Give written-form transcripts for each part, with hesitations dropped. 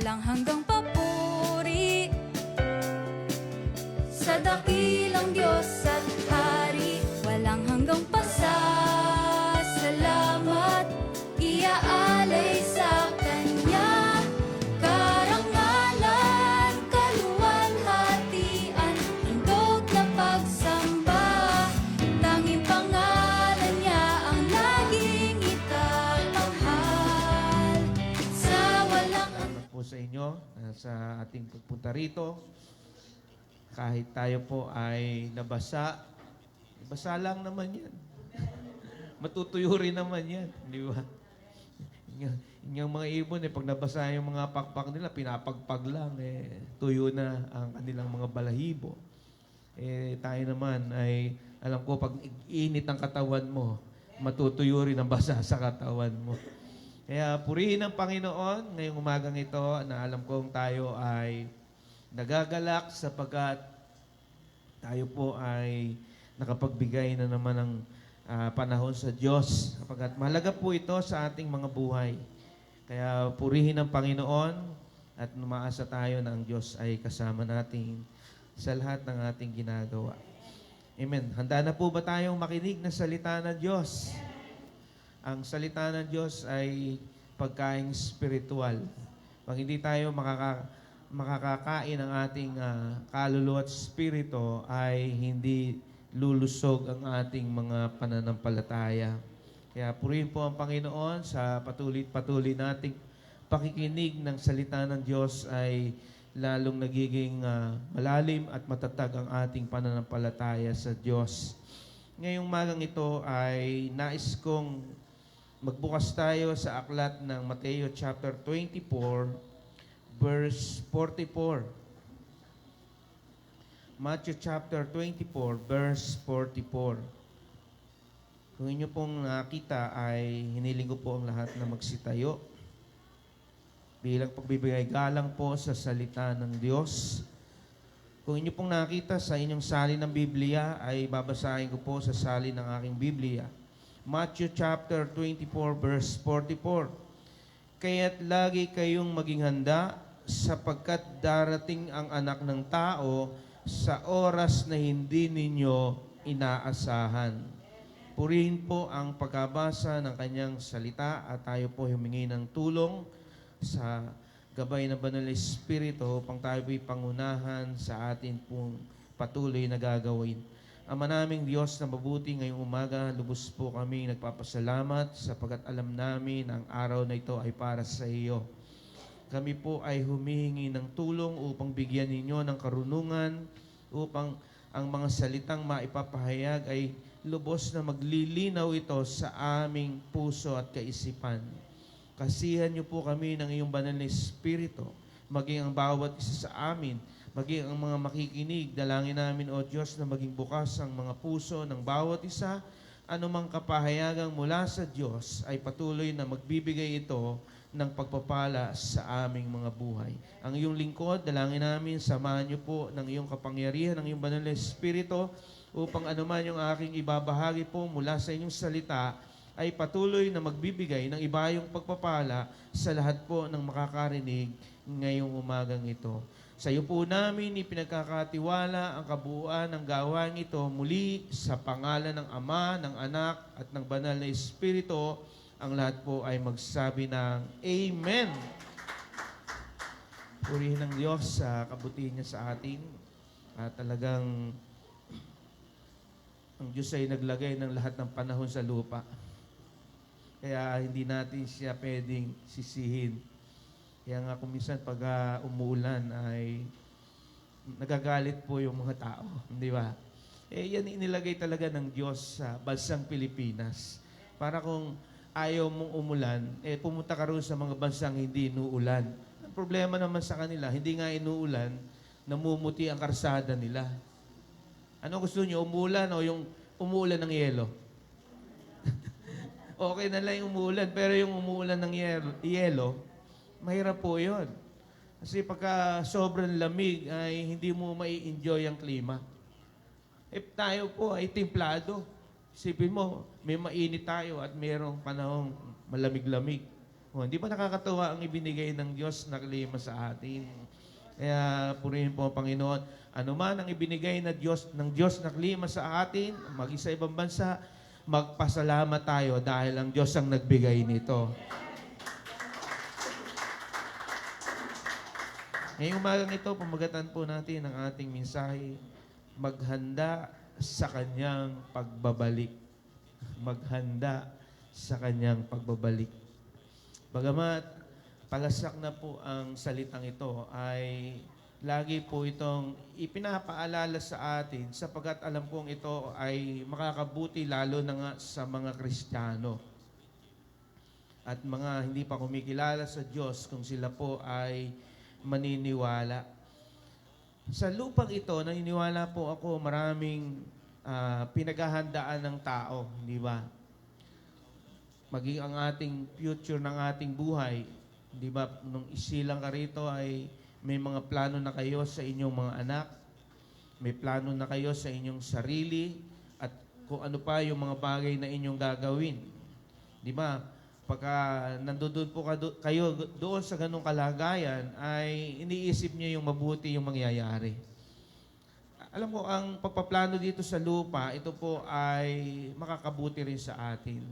walang hanggang papuri sa dakilang Diyos at Hari, walang hanggang pasasalamat iaalay sa Kanya. Karangalan, kaluwalhatian, handog na pagsamba, tanging pangalan niya ang laging itatanghal. Sa walang Salamat po sa inyo sa ating pagpunta rito. Kahit tayo po ay nabasa, basa lang naman yan. Matutuyo rin naman yan, di ba? Yung mga ibon, pag nabasa yung mga pakpak nila, pinapagpag lang, tuyo na ang kanilang mga balahibo. Tayo naman ay, alam ko, pag init ang katawan mo, matutuyo rin ang basa sa katawan mo. Kaya purihin ang Panginoon ngayong umagang ito na alam kong tayo ay nagagalak sapagkat tayo po ay nakapagbigay na naman ng panahon sa Diyos. Sapagkat mahalaga po ito sa ating mga buhay. Kaya purihin ang Panginoon at umaasa tayo na ang Diyos ay kasama natin sa lahat ng ating ginagawa. Amen. Handa na po ba tayong makinig ng salita ng Diyos? Ang salita ng Diyos ay pagkaing spiritual. Pag hindi tayo makakakain ng ating kaluluwa at spirito, ay hindi lulusog ang ating mga pananampalataya. Kaya purihin po ang Panginoon sa patuloy nating pakikinig ng salita ng Diyos ay lalong nagiging malalim at matatag ang ating pananampalataya sa Diyos. Ngayong magang ito ay nais kong magbukas tayo sa aklat ng Mateo chapter 24, verse 44. Matthew chapter 24, verse 44. Kung inyo pong nakita ay hiniling ko po ang lahat na magsitayo bilang pagbibigay galang po sa salita ng Diyos. Kung inyo pong nakita sa inyong salin ng Biblia ay babasahin ko po sa salin ng aking Biblia. Matthew chapter 24, verse 44. Kaya't lagi kayong maging handa sapagkat darating ang anak ng tao sa oras na hindi ninyo inaasahan. Purihin po ang pagkabasa ng kanyang salita at tayo po humingi ng tulong sa gabay ng Banal na Espiritu upang tayo po'y pangunahan sa atin pong patuloy na gagawin. Ama naming Diyos na mabuti ngayong umaga, lubos po kami nagpapasalamat sapagkat alam namin ang araw na ito ay para sa iyo. Kami po ay humihingi ng tulong upang bigyan ninyo ng karunungan, upang ang mga salitang maipapahayag ay lubos na maglilinaw ito sa aming puso at kaisipan. Kasihan niyo po kami ng iyong banal na Espiritu, maging ang bawat isa sa amin, maging ang mga makikinig. Dalangin namin, O Diyos, na maging bukas ang mga puso ng bawat isa. Anumang kapahayagang mula sa Diyos ay patuloy na magbibigay ito ng pagpapala sa aming mga buhay. Ang iyong lingkod, dalangin namin, samahan niyo po ng iyong kapangyarihan, ng iyong banal na Espiritu, upang anuman yung aking ibabahagi po mula sa inyong salita, ay patuloy na magbibigay ng iba yung pagpapala sa lahat po ng makakarinig ngayong umagang ito. Sa iyo po namin ipinagkakatiwala ang kabuuan ng gawain ito muli sa pangalan ng Ama, ng Anak, at ng Banal na Espiritu. Ang lahat po ay magsabi ng Amen. Purihin ng Diyos sa kabutihan niya sa atin. At talagang ang Diyos ay naglagay ng lahat ng panahon sa lupa. Kaya hindi natin siya pwedeng sisihin. Kaya nga kung minsan pag umuulan ay nagagalit po yung mga tao, di ba? Yan inilagay talaga ng Diyos sa bansang Pilipinas. Para kung ayaw mong umulan, pumunta ka roon sa mga bansang hindi inuulan. Ang problema naman sa kanila, hindi nga inuulan, namumuti ang karsada nila. Ano gusto niyo, umulan o yung umuulan ng yelo? Okay na lang yung umuulan, pero yung umuulan ng yelo, mahirap po yun. Kasi pagka sobrang lamig, ay hindi mo mai-enjoy ang klima. Tayo po ay templado. Isipin mo, may mainit tayo at mayroong panahong malamig-lamig. Hindi ba nakakatuwa ang ibinigay ng Diyos na klima sa atin? Kaya purihin po ang Panginoon. Ano man ang ibinigay na ng Diyos na klima sa atin, maging sa ibang bansa, magpasalamat tayo dahil ang Diyos ang nagbigay nito. Ngayong umagang ito, pamagatan po natin ang ating mensahe, maghanda sa kanyang pagbabalik. Maghanda sa kanyang pagbabalik. Bagamat palasak na po ang salitang ito, ay lagi po itong ipinapaalala sa atin sapagkat alam kong ito ay makakabuti lalo na nga sa mga Kristiyano at mga hindi pa kumikilala sa Diyos kung sila po ay maniniwala. Sa lupang ito, naniniwala po ako maraming pinaghahandaan ng tao, di ba? Maging ang ating future ng ating buhay, di ba? Nung isilang ka rito ay may mga plano na kayo sa inyong mga anak, may plano na kayo sa inyong sarili, at kung ano pa yung mga bagay na inyong gagawin. Di ba? Pagka nandoon po kayo doon sa ganung kalagayan, ay iniisip niyo yung mabuti yung mangyayari. Alam ko, ang pagpaplano dito sa lupa, ito po ay makakabuti rin sa atin.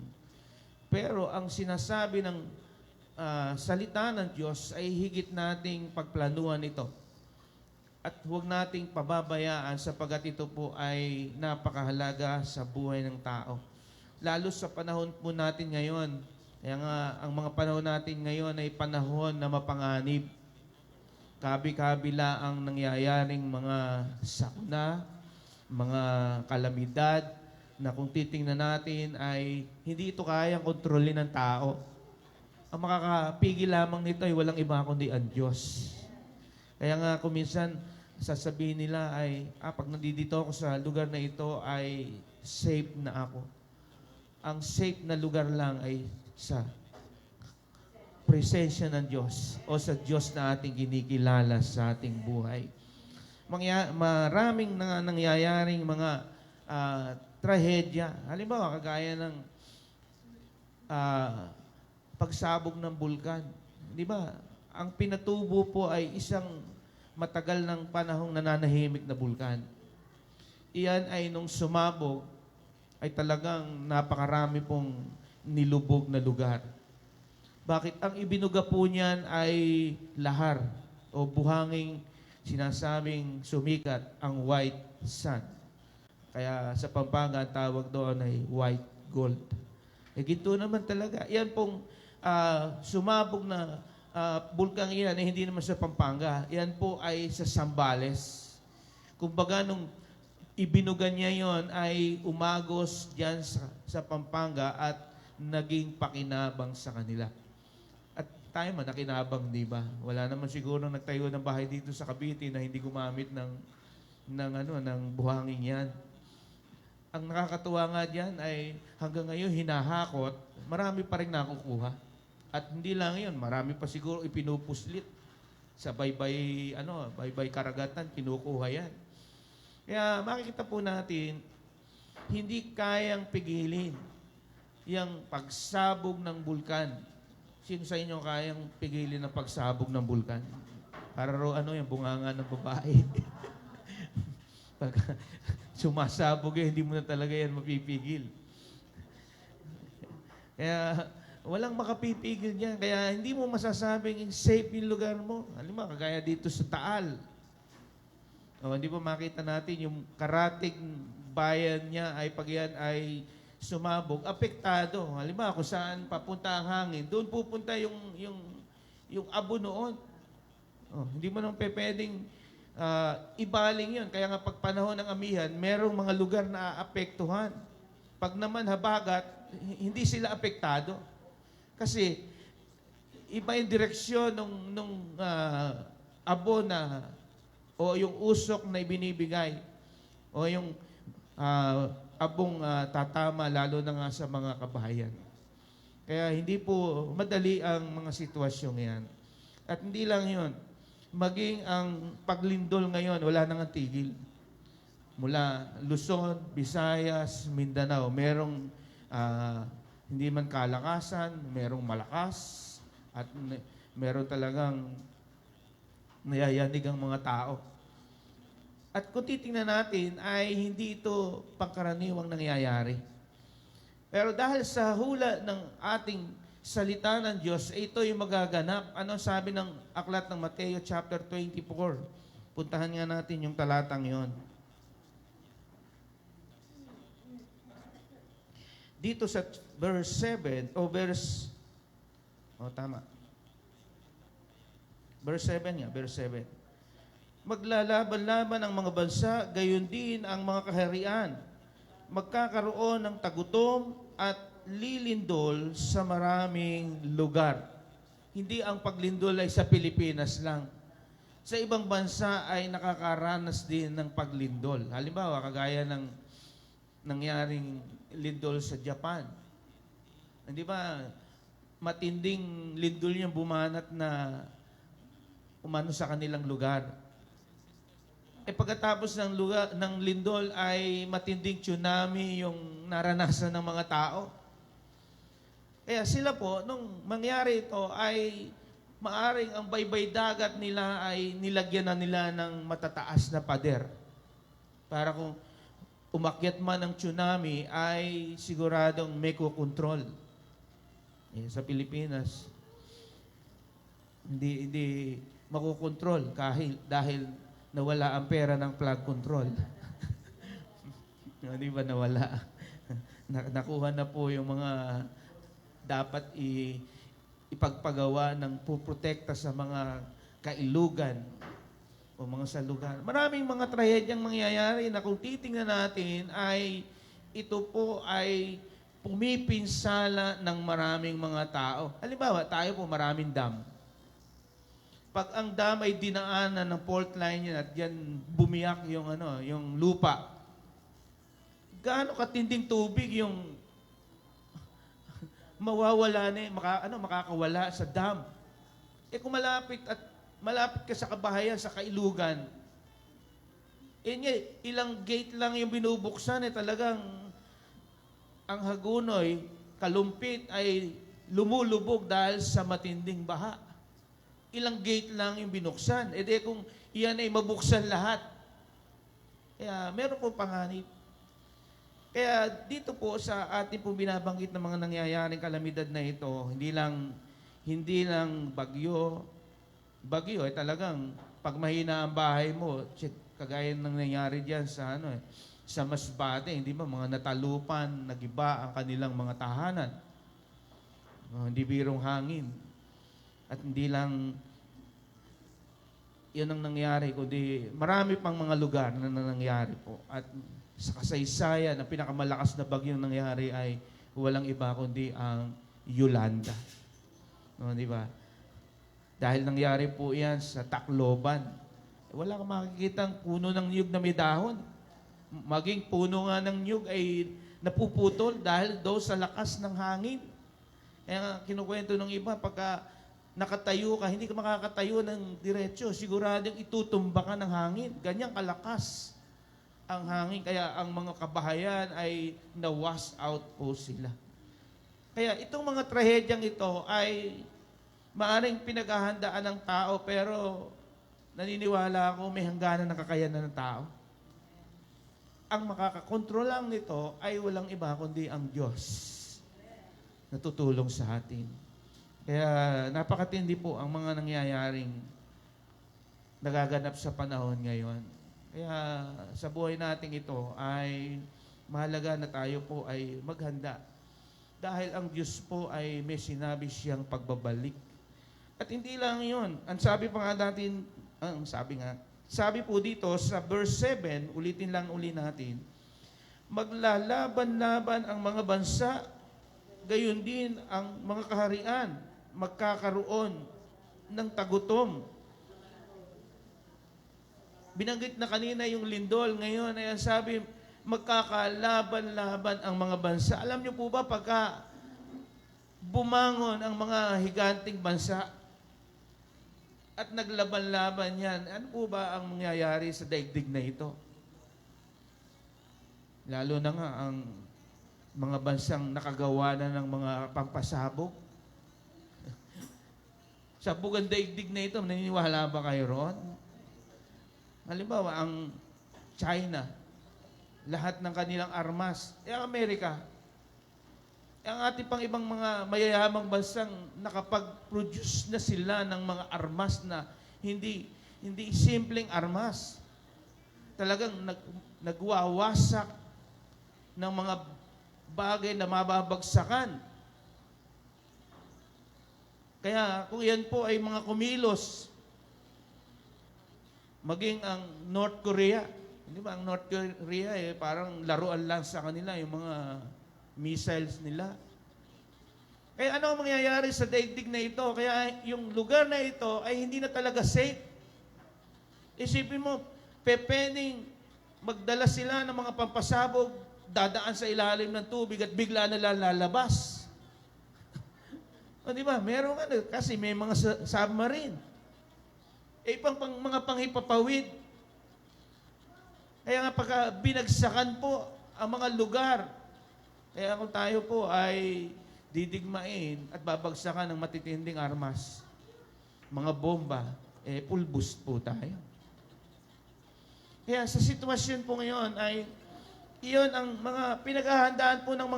Pero ang sinasabi ng salita ng Diyos ay higit nating pagplanuhan ito. At huwag nating pababayaan sapagkat ito po ay napakahalaga sa buhay ng tao. Lalo sa panahon po natin ngayon. Kaya nga, ang mga panahon natin ngayon ay panahon na mapanganib. Kabi-kabila ang nangyayaring mga sakuna, mga kalamidad, na kung titingnan natin ay hindi ito kayang kontrolin ng tao. Ang makakapigil lamang nito ay walang iba kundi ang Diyos. Kaya nga kuminsan sasabihin nila ay, pag nandito ako sa lugar na ito ay safe na ako. Ang safe na lugar lang ay sa presensya ng Diyos o sa Diyos na ating kinikilala sa ating buhay. Maraming nangyayaring mga trahedya. Halimbawa, kagaya ng pagsabog ng bulkan. Di ba? Ang pinatubo po ay isang matagal ng panahong nananahimik na bulkan. Iyan ay nung sumabog, ay talagang napakarami pong nilubog na lugar. Bakit? Ang ibinuga po niyan ay lahar o buhanging sinasabing sumikat ang white sun. Kaya sa Pampanga, ang tawag doon ay white gold. Ginto naman talaga. Yan pong sumabog na bulkang iyan ay hindi naman sa Pampanga. Yan po ay sa Zambales. Kumbaga nung ibinuga niya yon ay umagos diyan sa Pampanga at naging pakinabang sa kanila. At tayo man nakinabang, di ba? Wala naman siguro nagtayo ng bahay dito sa Cavite na hindi gumamit ng buhangin yan. Ang nakakatuwa nga diyan ay hanggang ngayon hinahakot, marami pa rin nakukuha. At hindi lang yun, marami pa siguro ipinupuslit sa baybay karagatan, kinukuha yan. Kaya makikita po natin, hindi kayang pigilin yung pagsabog ng bulkan. Sino sa inyo kayang pigilin ng pagsabog ng bulkan? Para yung bunganga ng babae. Pag sumasabog hindi mo na talaga yan mapipigil. Kaya walang makapipigil niyan. Kaya hindi mo masasabing safe yung lugar mo. Halimbawa, kagaya dito sa Taal. Hindi pa makita natin yung karatig bayan niya ay pag yan ay sumabog, apektado. Halimbawa, kung saan papunta ang hangin, doon pupunta yung abo noon. Hindi mo nang pwedeng ibaling yun. Kaya nga pag panahon ng amihan, merong mga lugar na aapektuhan. Pag naman habagat, hindi sila apektado. Kasi iba yung direksyon nung abo na o yung usok na ibinibigay o yung abong tatama lalo na nga sa mga kabahayan. Kaya hindi po madali ang mga sitwasyong yan. At hindi lang yun, maging ang paglindol ngayon, wala nang tigil. Mula Luzon, Visayas, Mindanao, merong hindi man kalakasan, merong malakas, At meron talagang nayayanig ang mga tao. At kung titingnan natin, ay hindi ito pangkaraniwang nangyayari. Pero dahil sa hula ng ating salita ng Diyos, ito yung magaganap. Ano sabi ng aklat ng Mateo chapter 24? Puntahan nga natin yung talatang yon. Dito sa verse 7, tama. Verse 7 nga, verse 7. Maglalaban-laban ang mga bansa, gayon din ang mga kaharian. Magkakaroon ng tagutom at lilindol sa maraming lugar. Hindi ang paglindol ay sa Pilipinas lang. Sa ibang bansa ay nakakaranas din ng paglindol. Halimbawa, kagaya ng nangyaring lindol sa Japan. Hindi ba, matinding lindol yung bumanat na umano sa kanilang lugar. Pagkatapos ng lindol ay matinding tsunami yung naranasan ng mga tao. Kaya sila po, nung mangyari ito ay maaring ang baybay dagat nila ay nilagyan na nila ng matataas na pader. Para kung umakyat man ang tsunami ay siguradong may kukontrol. Sa Pilipinas, hindi makukontrol dahil nawala ang pera ng flood control. Di ba nawala? Nakuha na po yung mga dapat ipagpagawa ng puprotekta sa mga kailugan o mga salugan. Maraming mga trahedyang mangyayari na kung titingnan natin ay ito po ay pumipinsala ng maraming mga tao. Halimbawa, tayo po maraming dam. Pag ang dam ay dinaanan ng fault line yan at yan bumiyak yung lupa, gaano katinding tubig yung mawawala makakawala sa dam. Kung malapit ka sa kabahayan, sa kailugan, ilang gate lang yung binubuksan, talagang ang Hagunoy, Kalumpit ay lumulubog dahil sa matinding baha. Ilang gate lang yung binuksan. Kung iyan ay mabuksan lahat, kaya meron po panganib. Kaya dito po sa ating po binabanggit ng mga nangyayaring kalamidad na ito, hindi lang bagyo ay talagang pag mahina ang bahay mo, kagaya ng nangyari diyan sa Masbate, hindi ba mga natalupan, nagiba ang kanilang mga tahanan. Hindi birong hangin. At hindi lang yun ang nangyari, kundi marami pang mga lugar na nangyari po. At sa kasaysayan, ang pinakamalakas na bagyong nangyari ay walang iba kundi ang Yolanda. Di ba? Dahil nangyari po yan sa Tacloban. Wala kang makikitang puno ng niyog na may dahon. Maging puno nga ng niyog ay napuputol dahil daw sa lakas ng hangin. Kaya kinukwento ng iba, pagka nakatayo ka, hindi ka makakatayo ng diretso, siguradong itutumba ka ng hangin. Ganyang kalakas ang hangin. Kaya ang mga kabahayan ay na-wash out po sila. Kaya itong mga trahedyang ito ay maaring pinaghahandaan ng tao, pero naniniwala ako may hangganan ng kakayanan ng tao. Ang makakakontrol lang nito ay walang iba kundi ang Diyos na tutulong sa atin. Kaya napakatindi po ang mga nangyayaring nagaganap sa panahon ngayon. Kaya sa buhay natin ito ay mahalaga na tayo po ay maghanda. Dahil ang Diyos po ay may sinabi siyang pagbabalik. At hindi lang yun. Ang sabi pa nga natin, sabi po dito sa verse 7, ulitin lang natin, maglalaban-laban ang mga bansa, gayon din ang mga kaharian, magkakaroon ng tagutom. Binanggit na kanina yung lindol, ngayon ay sabi, magkakalaban-laban ang mga bansa. Alam niyo po ba, pagka bumangon ang mga higanting bansa at naglaban-laban yan, ano po ba ang mangyayari sa daigdig na ito? Lalo na nga ang mga bansang nakagawa na ng mga pampasabog. Sa bugang daigdig na ito, naniniwala ba kayo roon? Halimbawa, ang China, lahat ng kanilang armas, ang Amerika, ang ating pang ibang mga mayayamang bansang nakapag-produce na sila ng mga armas na hindi simpleng armas. Talagang nagwawasak ng mga bagay na mababagsakan. Kaya kung yan po ay mga kumilos, maging ang North Korea, di ba? Ang North Korea parang laruan lang sa kanila yung mga missiles nila. Kaya ano ang mangyayari sa daigdig na ito? Kaya yung lugar na ito ay hindi na talaga safe. Isipin mo, pepening magdala sila ng mga pampasabog, dadaan sa ilalim ng tubig at bigla na lalabas. O di ba? Meron kasi may mga submarine. Mga panghipapawid. Kaya nga pagka binagsakan po ang mga lugar, kaya kung tayo po ay didigmain at babagsakan ng matitinding armas, mga bomba, pulbus po tayo. Kaya sa sitwasyon po ngayon ay iyon ang mga pinaghahandaan po ng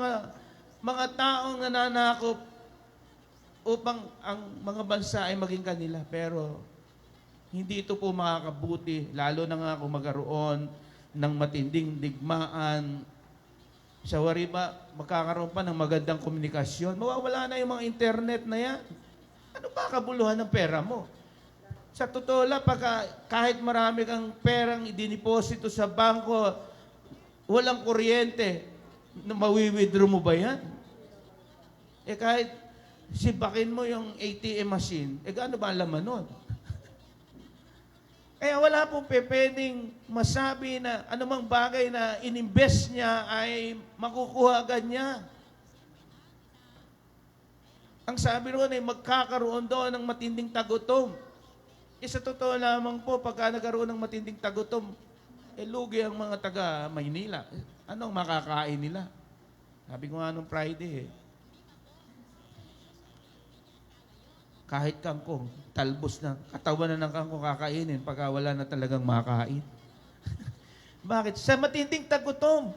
mga taong nananakop upang ang mga bansa ay maging kanila. Pero hindi ito po makakabuti, lalo na nga kung magkaroon ng matinding digmaan. Sa wari ba, magkakaroon pa ng magandang komunikasyon. Mawawala na yung mga internet na yan. Ano ba kabuluhan ng pera mo? Sa totoo lang, kahit marami kang perang idiniposito sa bangko, walang kuryente, mawi-withdraw mo ba yan? Kahit sibakin mo yung ATM machine, gaano ba ang laman nun? Kaya wala pong pwedeng masabi na anumang bagay na ininvest niya ay makukuha agad niya. Ang sabi roon ay magkakaroon doon ng matinding tagutom. Sa totoo lamang po, pagka nagkaroon ng matinding tagutom, lugi ang mga taga Maynila. Anong makakain nila? Sabi ko nga nung Friday kahit kangkong, talbos na, katawan na ng kangkong kakainin pagka wala na talagang makain. Bakit? Sa matinding tagutom.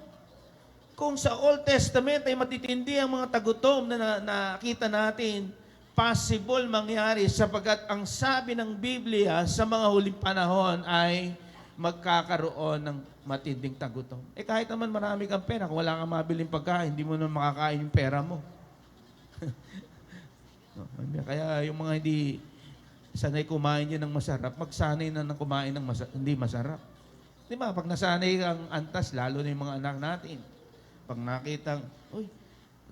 Kung sa Old Testament ay matitindi ang mga tagutom na nakita natin, possible mangyari sapagkat ang sabi ng Biblia sa mga huling panahon ay magkakaroon ng matinding tagutom. Kahit naman marami kang pera, kung wala kang mabiling pagkain, hindi mo naman makakain yung pera mo. Kaya yung mga hindi sanay kumain yan ng masarap, magsanay na ng kumain ng hindi masarap. Di ba? Pag nasanay ang antas, lalo na yung mga anak natin. Pag nakitang, uy,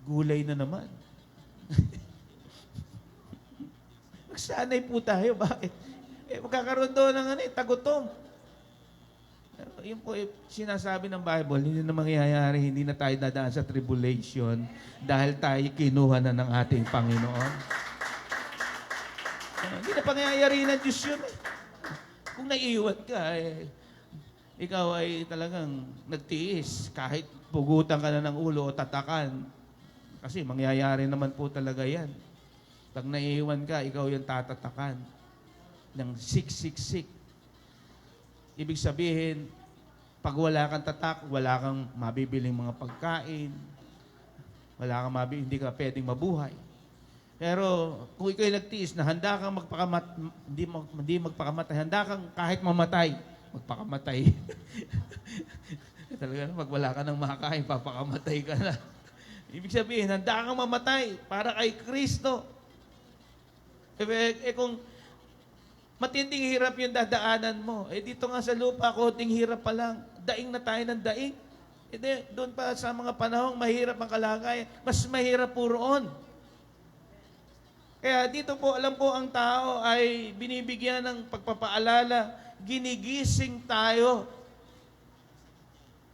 gulay na naman. Magsanay po tayo. Bakit? Magkakaroon doon ng tagutom. Yun po sinasabi ng Bible, hindi na mangyayari, hindi na tayo dadaan sa tribulation dahil tayo kinuha na ng ating Panginoon. Hindi na pangyayari ng Diyos yun. Kung naiiwan ka, ikaw ay talagang nagtiis kahit pugutan ka na ng ulo o tatakan. Kasi mangyayari naman po talaga yan. Pag naiiwan ka, ikaw yung tatatakan ng siksik-sik. Ibig sabihin, pag wala kang tatak, wala kang mabibiling mga pagkain, hindi ka pwedeng mabuhay. Pero kung ikaw nagtiis na handa kang hindi magpakamatay, handa kang kahit mamatay, magpakamatay. Talaga na, pag wala ka nang makakain, papakamatay ka na. Ibig sabihin, handa kang mamatay para kay Kristo. Kung matinding hirap yung dadaanan mo. Dito nga sa lupa, konting hirap pa lang. Daing na tayo ng daing. Doon pa sa mga panahong mahirap ang kalagayan, mas mahirap po roon. Kaya dito po, alam po ang tao ay binibigyan ng pagpapaalala, ginigising tayo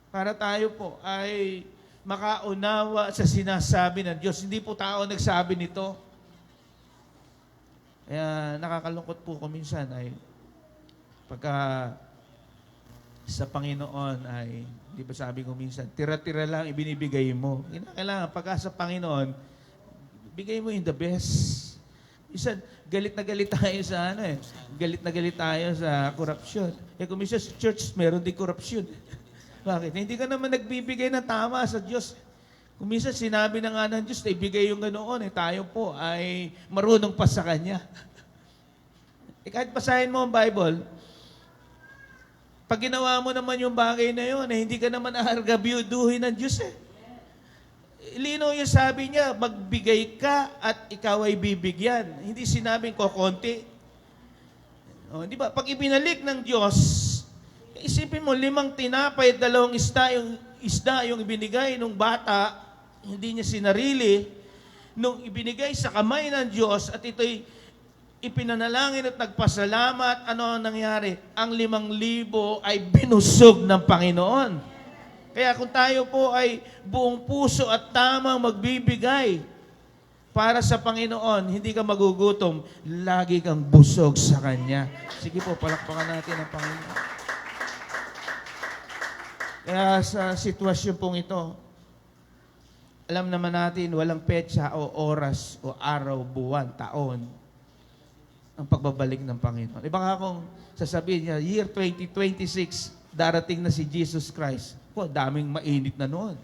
para tayo po ay makaunawa sa sinasabi ng Diyos. Hindi po tao nagsabi nito. Kaya nakakalungkot po ko minsan ay pagka sa Panginoon ay, di ba sabi ko minsan, tira-tira lang ibinibigay mo. Kailangan pagka sa Panginoon, bigay mo yung the best. Isa, galit na galit tayo sa galit na galit tayo sa korupsyon. Kung minsan sa church, meron din korupsyon. Bakit? Hindi ka naman nagbibigay ng tama sa Diyos. Kung minsan sinabi na nga ng Diyos na ibigay yung ganoon, tayo po ay marunong pa sa Kanya. Kahit basahin mo ang Bible, pag ginawa mo naman yung bagay na yun, hindi ka naman aargabyuduhin ng Diyos Lino yung sabi niya, magbigay ka at ikaw ay bibigyan. Hindi sinabing kokonti. Di ba? Pag ibinalik ng Diyos, isipin mo, 5 tinapay at 2 isda yung ibinigay nung bata, hindi niya sinarili, nung ibinigay sa kamay ng Diyos at ito'y ipinanalangin at nagpasalamat, ano ang nangyari? Ang 5,000 ay binusog ng Panginoon. Kaya kung tayo po ay buong puso at tamang magbibigay para sa Panginoon, hindi ka magugutom, lagi kang busog sa Kanya. Sige po, palakpakan natin ang Panginoon. Kaya sa sitwasyon pong ito, alam naman natin, walang petsa o oras o araw, buwan, taon ang pagbabalik ng Panginoon. Baka kung sasabihin niya, year 2026, darating na si Jesus Christ. Po, daming mainit na noon.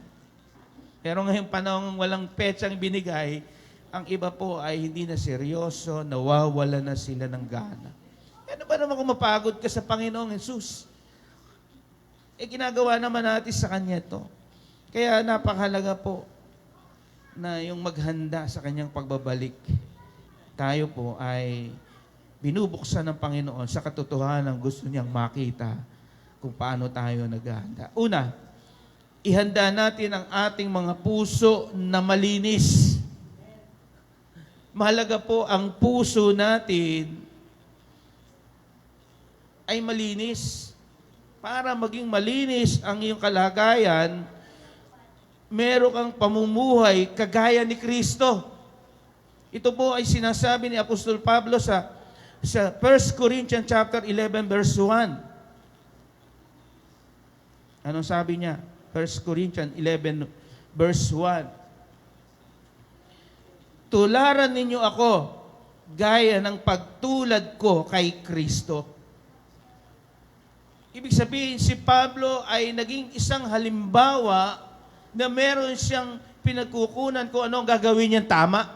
Pero ngayong panahon walang petsang binigay, ang iba po ay hindi na seryoso, nawawala na sila ng gana. Ano ba naman kung mapagod ka sa Panginoong Jesus? Ginagawa naman natin sa Kanya ito. Kaya napakahalaga po na yung maghanda sa Kanyang pagbabalik. Tayo po ay binubuksan ng Panginoon sa katotohanan ng gusto niyang makita kung paano tayo naghahanda. Una, ihanda natin ang ating mga puso na malinis. Mahalaga po ang puso natin ay malinis. Para maging malinis ang iyong kalagayan, meron kang pamumuhay kagaya ni Kristo. Ito po ay sinasabi ni Apostol Pablo sa 1 Corinthians chapter 11 verse 1. Anong sabi niya? 1 Corinthians 11 verse 1. Tularan ninyo ako gaya ng pagtulad ko kay Kristo. Ibig sabihin, si Pablo ay naging isang halimbawa na meron siyang pinagkukunan kung ano ang gagawin niyang tama.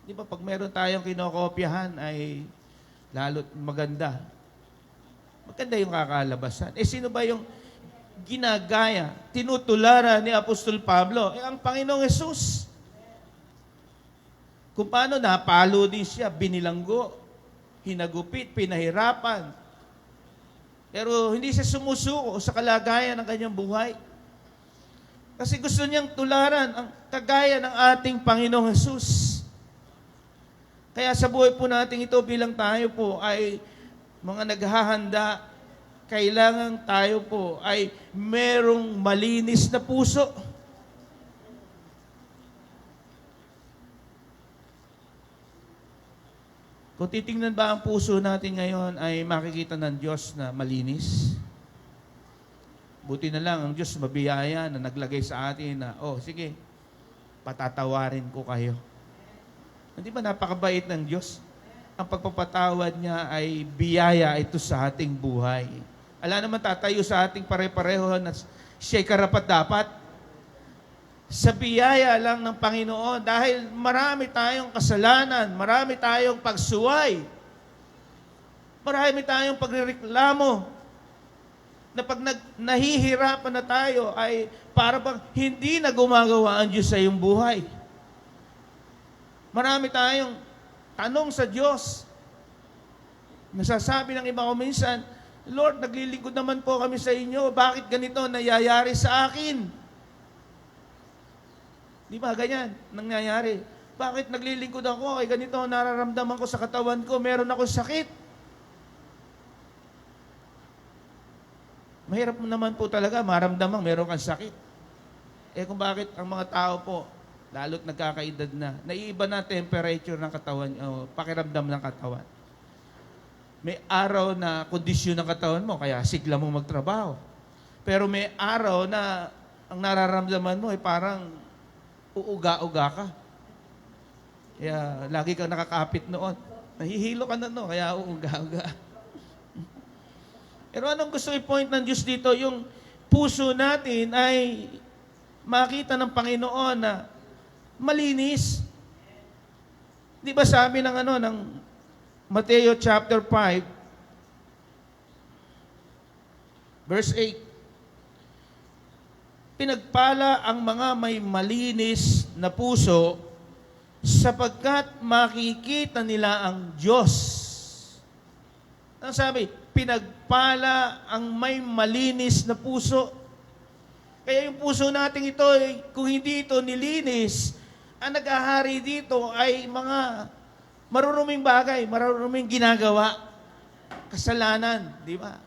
Di ba, pag meron tayong kinokopyahan ay lalo't maganda. Maganda yung kakalabasan. Sino ba yung ginagaya, tinutularan ni Apostol Pablo? Ang Panginoong Jesus. Kung paano napalo din siya, binilanggo, hinagupit, pinahirapan. Pero hindi siya sumusuko sa kalagayan ng kanyang buhay. Kasi gusto niyang tularan ang kagaya ng ating Panginoong Jesus. Kaya sa buhay po natin ito bilang tayo po ay mga naghahanda, kailangan tayo po ay merong malinis na puso. Kung titingnan ba ang puso natin ngayon ay makikita ng Diyos na malinis? Buti na lang ang Diyos mabiyaya na naglagay sa atin na, sige, patatawarin ko kayo. Hindi ba napakabait ng Diyos? Ang pagpapatawad niya ay biyaya ito sa ating buhay. Ala naman tatayo sa ating pare-pareho na siya'y karapat-dapat. Sa biyaya lang ng Panginoon dahil marami tayong kasalanan, marami tayong pagsuway, marami tayong pagrereklamo na pag nahihirapan na tayo ay para bang hindi na gumagawa ang Diyos sa iyong buhay. Marami tayong tanong sa Diyos. Nasasabi ng iba ko minsan, Lord, naglilingkod naman po kami sa inyo. Bakit ganito nangyayari sa akin? Di ba ganyan nangyayari? Bakit naglilingkod ako? Ay ganito nararamdaman ko sa katawan ko. Meron ako sakit. Mahirap naman po talaga maramdaman meron kang sakit. Kung bakit ang mga tao po lalo't nagkakaedad na, naiiba na temperature ng katawan, pakiramdam ng katawan. May araw na kondisyon ng katawan mo, kaya sigla mo magtrabaho. Pero may araw na ang nararamdaman mo ay parang uuga-uga ka. Kaya lagi kang nakakapit noon. Nahihilo ka na, no? Kaya uuga-uga. Pero anong gusto i-point ng Diyos dito? Yung puso natin ay makita ng Panginoon na malinis. Di ba sabi ng Mateo chapter 5, verse 8, pinagpala ang mga may malinis na puso sapagkat makikita nila ang Diyos. Ang sabi, pinagpala ang may malinis na puso. Kaya yung puso natin ito, kung hindi ito nilinis, ang nag-ahari dito ay mga maruruming bagay, maruruming ginagawa, kasalanan, di ba?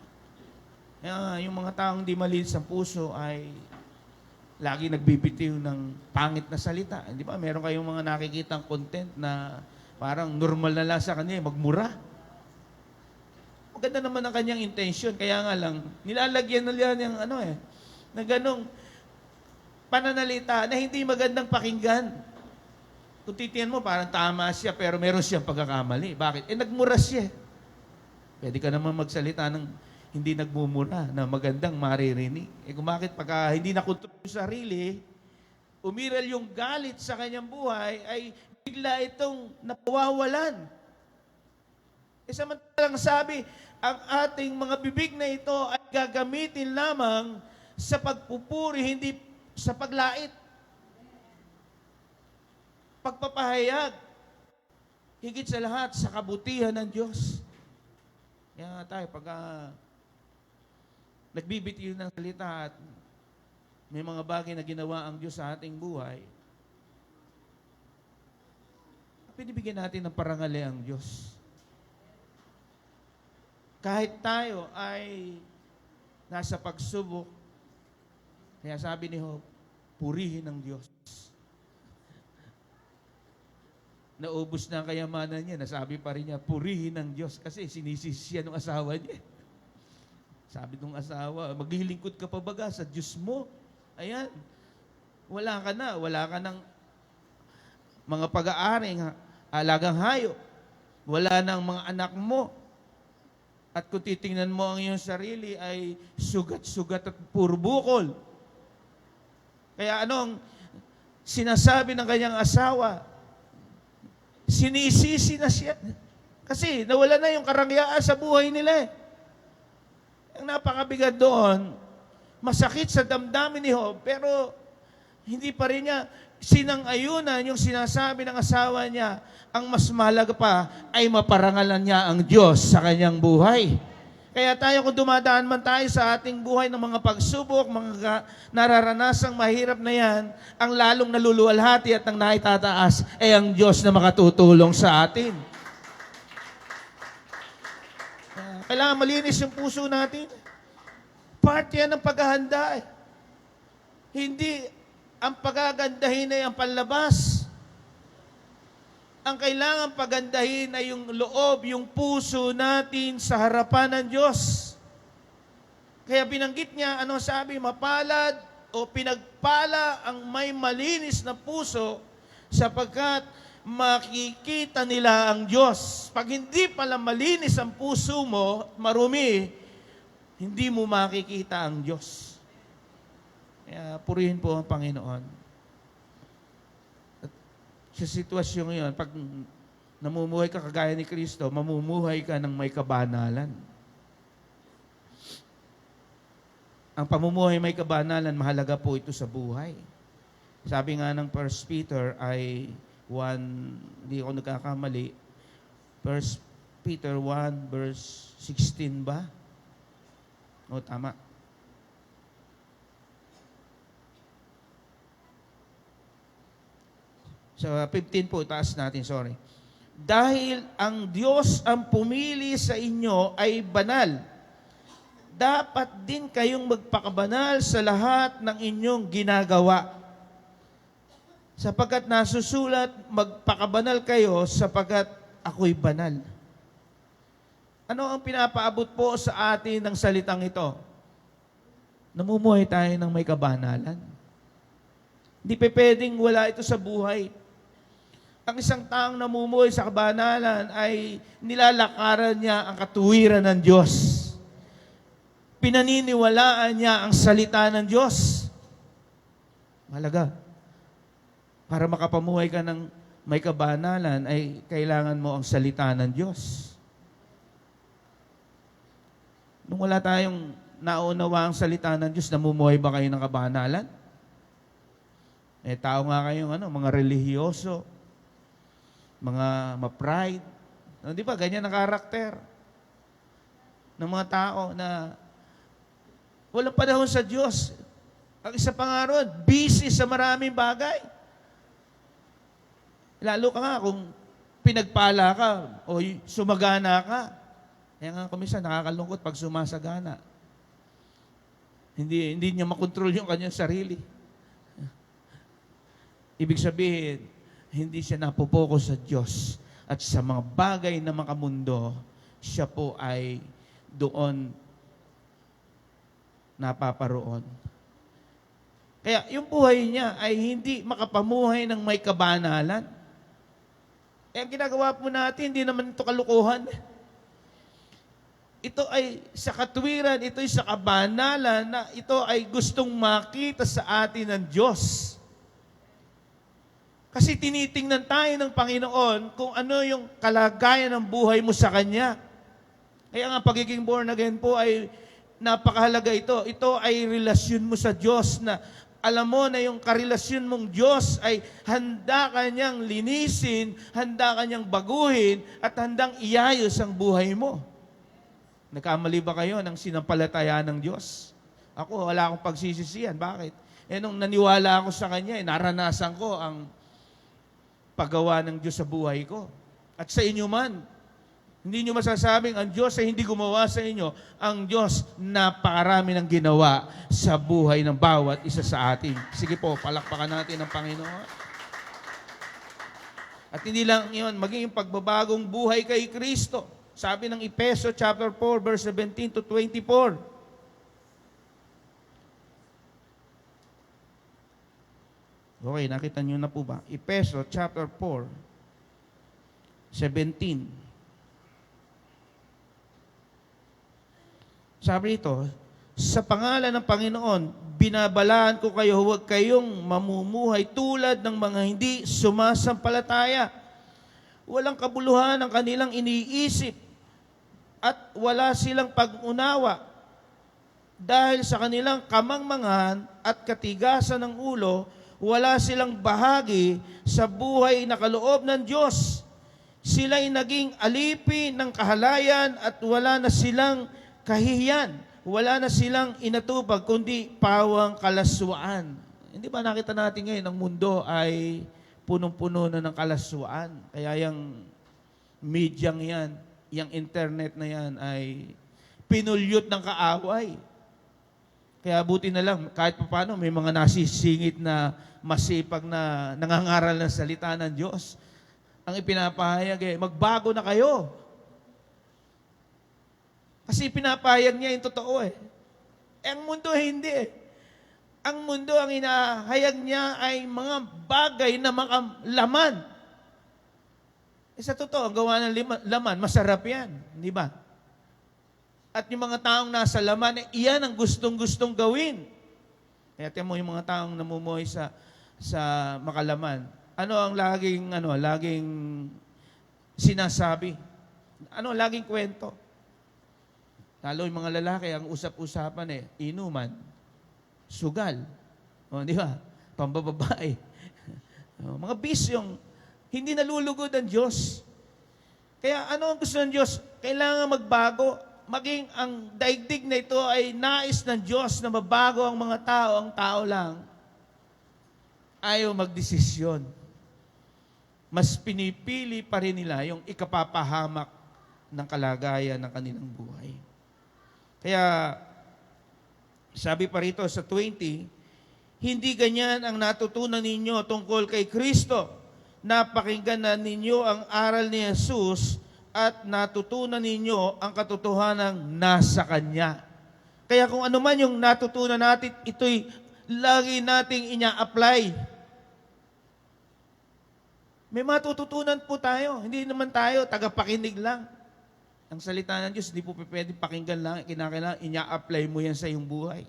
Yung mga taong di malinis ang puso ay lagi nagbibitiw ng pangit na salita. Di ba? Meron kayong mga nakikitang content na parang normal na lang sa kanya, magmura. Maganda naman ang kanyang intention, kaya nga lang, nilalagyan nila yung na ganong pananalita na hindi magandang pakinggan. Kung titiyan mo, parang tama siya, pero meron siyang pagkakamali. Bakit? Nagmura siya. Pwede ka naman magsalita ng hindi nagmumura, na magandang maririnig. Kung bakit pagka hindi nakontrol yung sarili, umiral yung galit sa kanyang buhay, ay bigla itong napawawalan. Samantalang sabi, ang ating mga bibig na ito ay gagamitin lamang sa pagpupuri, hindi sa paglait. Pagpapahayag, higit sa lahat, sa kabutihan ng Diyos. Kaya nga tayo, pagka nagbibitiw ng salita at may mga bagay na ginawa ang Diyos sa ating buhay, pinibigyan natin ng parangali ang Diyos. Kahit tayo ay nasa pagsubok, kaya sabi ni Job, purihin ang Diyos. Naubos na ang kayamanan niya, nasabi pa rin niya, purihin ng Diyos kasi sinisisi siya ng asawa niya. Sabi ng asawa, maglilingkod ka pa baga sa Diyos mo. Ayan, wala ka ng mga pag-aaring alagang hayop. Wala ng mga anak mo. At kung titingnan mo ang iyong sarili ay sugat-sugat at puro bukol. Kaya anong sinasabi ng kanyang asawa? Sinisisi na siya. Kasi nawala na yung karangyaan sa buhay nila. Ang napakabigat doon, masakit sa damdamin ni Job, pero hindi pa rin niya sinang-ayunan yung sinasabi ng asawa niya. Ang mas mahalaga pa ay maparangalan niya ang Diyos sa kanyang buhay. Kaya tayo kung dumadaan man tayo sa ating buhay ng mga pagsubok, mga nararanasang mahirap na yan, ang lalong naluluwalhati at ang naitataas ay ang Diyos na makatutulong sa atin. Kailangan malinis yung puso natin. Part yan ng paghahanda. Hindi ang pagagandahin ay ang panlabas. Ang kailangan pagandahin ay yung loob, yung puso natin sa harapan ng Diyos. Kaya binanggit niya, ano sabi, mapalad o pinagpala ang may malinis na puso sapagkat makikita nila ang Diyos. Pag hindi pala malinis ang puso mo, marumi, hindi mo makikita ang Diyos. Kaya purihin po ang Panginoon. Sa sitwasyon ngayon, pag namumuhay ka kagaya ni Kristo, mamumuhay ka ng may kabanalan. Ang pamumuhay may kabanalan, mahalaga po ito sa buhay. Sabi nga ng 1 Peter ay 1, hindi ako nagkakamali, 1 Peter 1 verse 16 ba? O, tama. Sa 15 po, taas natin, sorry. Dahil ang Diyos ang pumili sa inyo ay banal, dapat din kayong magpakabanal sa lahat ng inyong ginagawa. Sapagkat nasusulat, magpakabanal kayo sapagkat ako'y banal. Ano ang pinapaabot po sa atin ng salitang ito? Namumuhay tayo ng may kabanalan. Hindi pa pwedeng wala ito sa buhay. Ang isang taong namumuhay sa kabanalan ay nilalakaran niya ang katuwiran ng Diyos. Pinaniniwalaan niya ang salita ng Diyos. Mahalaga. Para makapamuhay ka ng may kabanalan ay kailangan mo ang salita ng Diyos. Nung wala tayong naunawa ang salita ng Diyos, namumuhay ba kayo ng kabanalan? Tao nga kayong mga relihiyoso, mga ma-pride. Di ba? Ganyan ang karakter ng mga tao na walang panahon sa Diyos. Ang isa pa nga ron, busy sa maraming bagay. Lalo ka nga kung pinagpala ka o sumagana ka. Kaya nga kuminsan nakakalungkot pag sumasagana. Hindi niya makontrol yung kanyang sarili. Ibig sabihin, hindi siya napopokus sa Diyos at sa mga bagay na makamundo, siya po ay doon napaparoon. Kaya yung buhay niya ay hindi makapamuhay ng may kabanalan. Ang ginagawa po natin, hindi naman ito kalukuhan. Ito ay sa katwiran, ito ay sa kabanalan na ito ay gustong makita sa atin ng Diyos. Kasi tinitingnan tayo ng Panginoon kung ano yung kalagayan ng buhay mo sa Kanya. Kaya nga pagiging born again po ay napakahalaga ito. Ito ay relasyon mo sa Diyos na alam mo na yung karelasyon mong Diyos ay handa kanyang linisin, handa kanyang baguhin, at handang iayos ang buhay mo. Nagkamali ba kayo ng sinampalatayaan ng Diyos? Ako, wala akong pagsisisihan. Bakit? Nung naniwala ako sa Kanya, naranasan ko ang paggawa ng Diyos sa buhay ko. At sa inyo man, hindi nyo masasabing ang Diyos ay hindi gumawa sa inyo. Ang Diyos napakarami ng ginawa sa buhay ng bawat isa sa atin. Sige po, palakpakan natin ang Panginoon. At hindi lang yun, maging pagbabagong buhay kay Kristo. Sabi ng Efeso chapter 4, verse 17 to 24. Okay, nakita nyo na po ba? Efeso chapter 4, 17. Sabi ito, sa pangalan ng Panginoon, binabalaan ko kayo, huwag kayong mamumuhay tulad ng mga hindi sumasampalataya. Walang kabuluhan ang kanilang iniisip at wala silang pag-unawa. Dahil sa kanilang kamangmangan at katigasan ng ulo, wala silang bahagi sa buhay na kaloob ng Diyos. Sila'y naging alipin ng kahalayan at wala na silang kahihiyan. Wala na silang inatupag, kundi pawang kalaswaan. Hindi ba nakita natin ngayon, ang mundo ay punong-puno na ng kalaswaan. Kaya yung medyang yan, yung internet na yan ay pinulyot ng kaaway. Kaya buti na lang, kahit paano may mga nasisingit na masipag na nangangaral ng salita ng Diyos. Ang ipinapahayag magbago na kayo. Kasi pinapahayag niya yung totoo ang mundo hindi Ang mundo, ang inahayag niya ay mga bagay na makalaman. Sa totoo, ang gawa ng laman, masarap yan. Di ba? At yung mga taong nasa laman, iyan ang gustong-gustong gawin. Kaya tiyan mo yung mga taong namumuhay sa makalaman. Ano ang laging sinasabi? Laging kwento? Lalo yung mga lalaki, ang usap-usapan inuman, sugal, di ba? Pambababae. Mga bisyong hindi nalulugod ang Diyos. Kaya ano ang gusto ng Diyos? Kailangan magbago. Maging ang daigdig na ito ay nais ng Diyos na mabago ang mga tao. Ang tao lang ayaw magdesisyon. Mas pinipili pa rin nila yung ikapapahamak ng kalagayan ng kanilang buhay. Kaya, sabi pa rito sa 20, hindi ganyan ang natutunan ninyo tungkol kay Kristo. Napakinggan na ninyo ang aral ni Jesus at natutunan ninyo ang katotohanang nasa Kanya. Kaya kung ano man yung natutunan natin, ito'y lagi nating ina-apply. May matututunan po tayo. Hindi naman tayo tagapakinig lang. Ang salita ng Diyos, hindi po pwede pakinggan lang. Kinakailangan, inya-apply mo yan sa iyong buhay.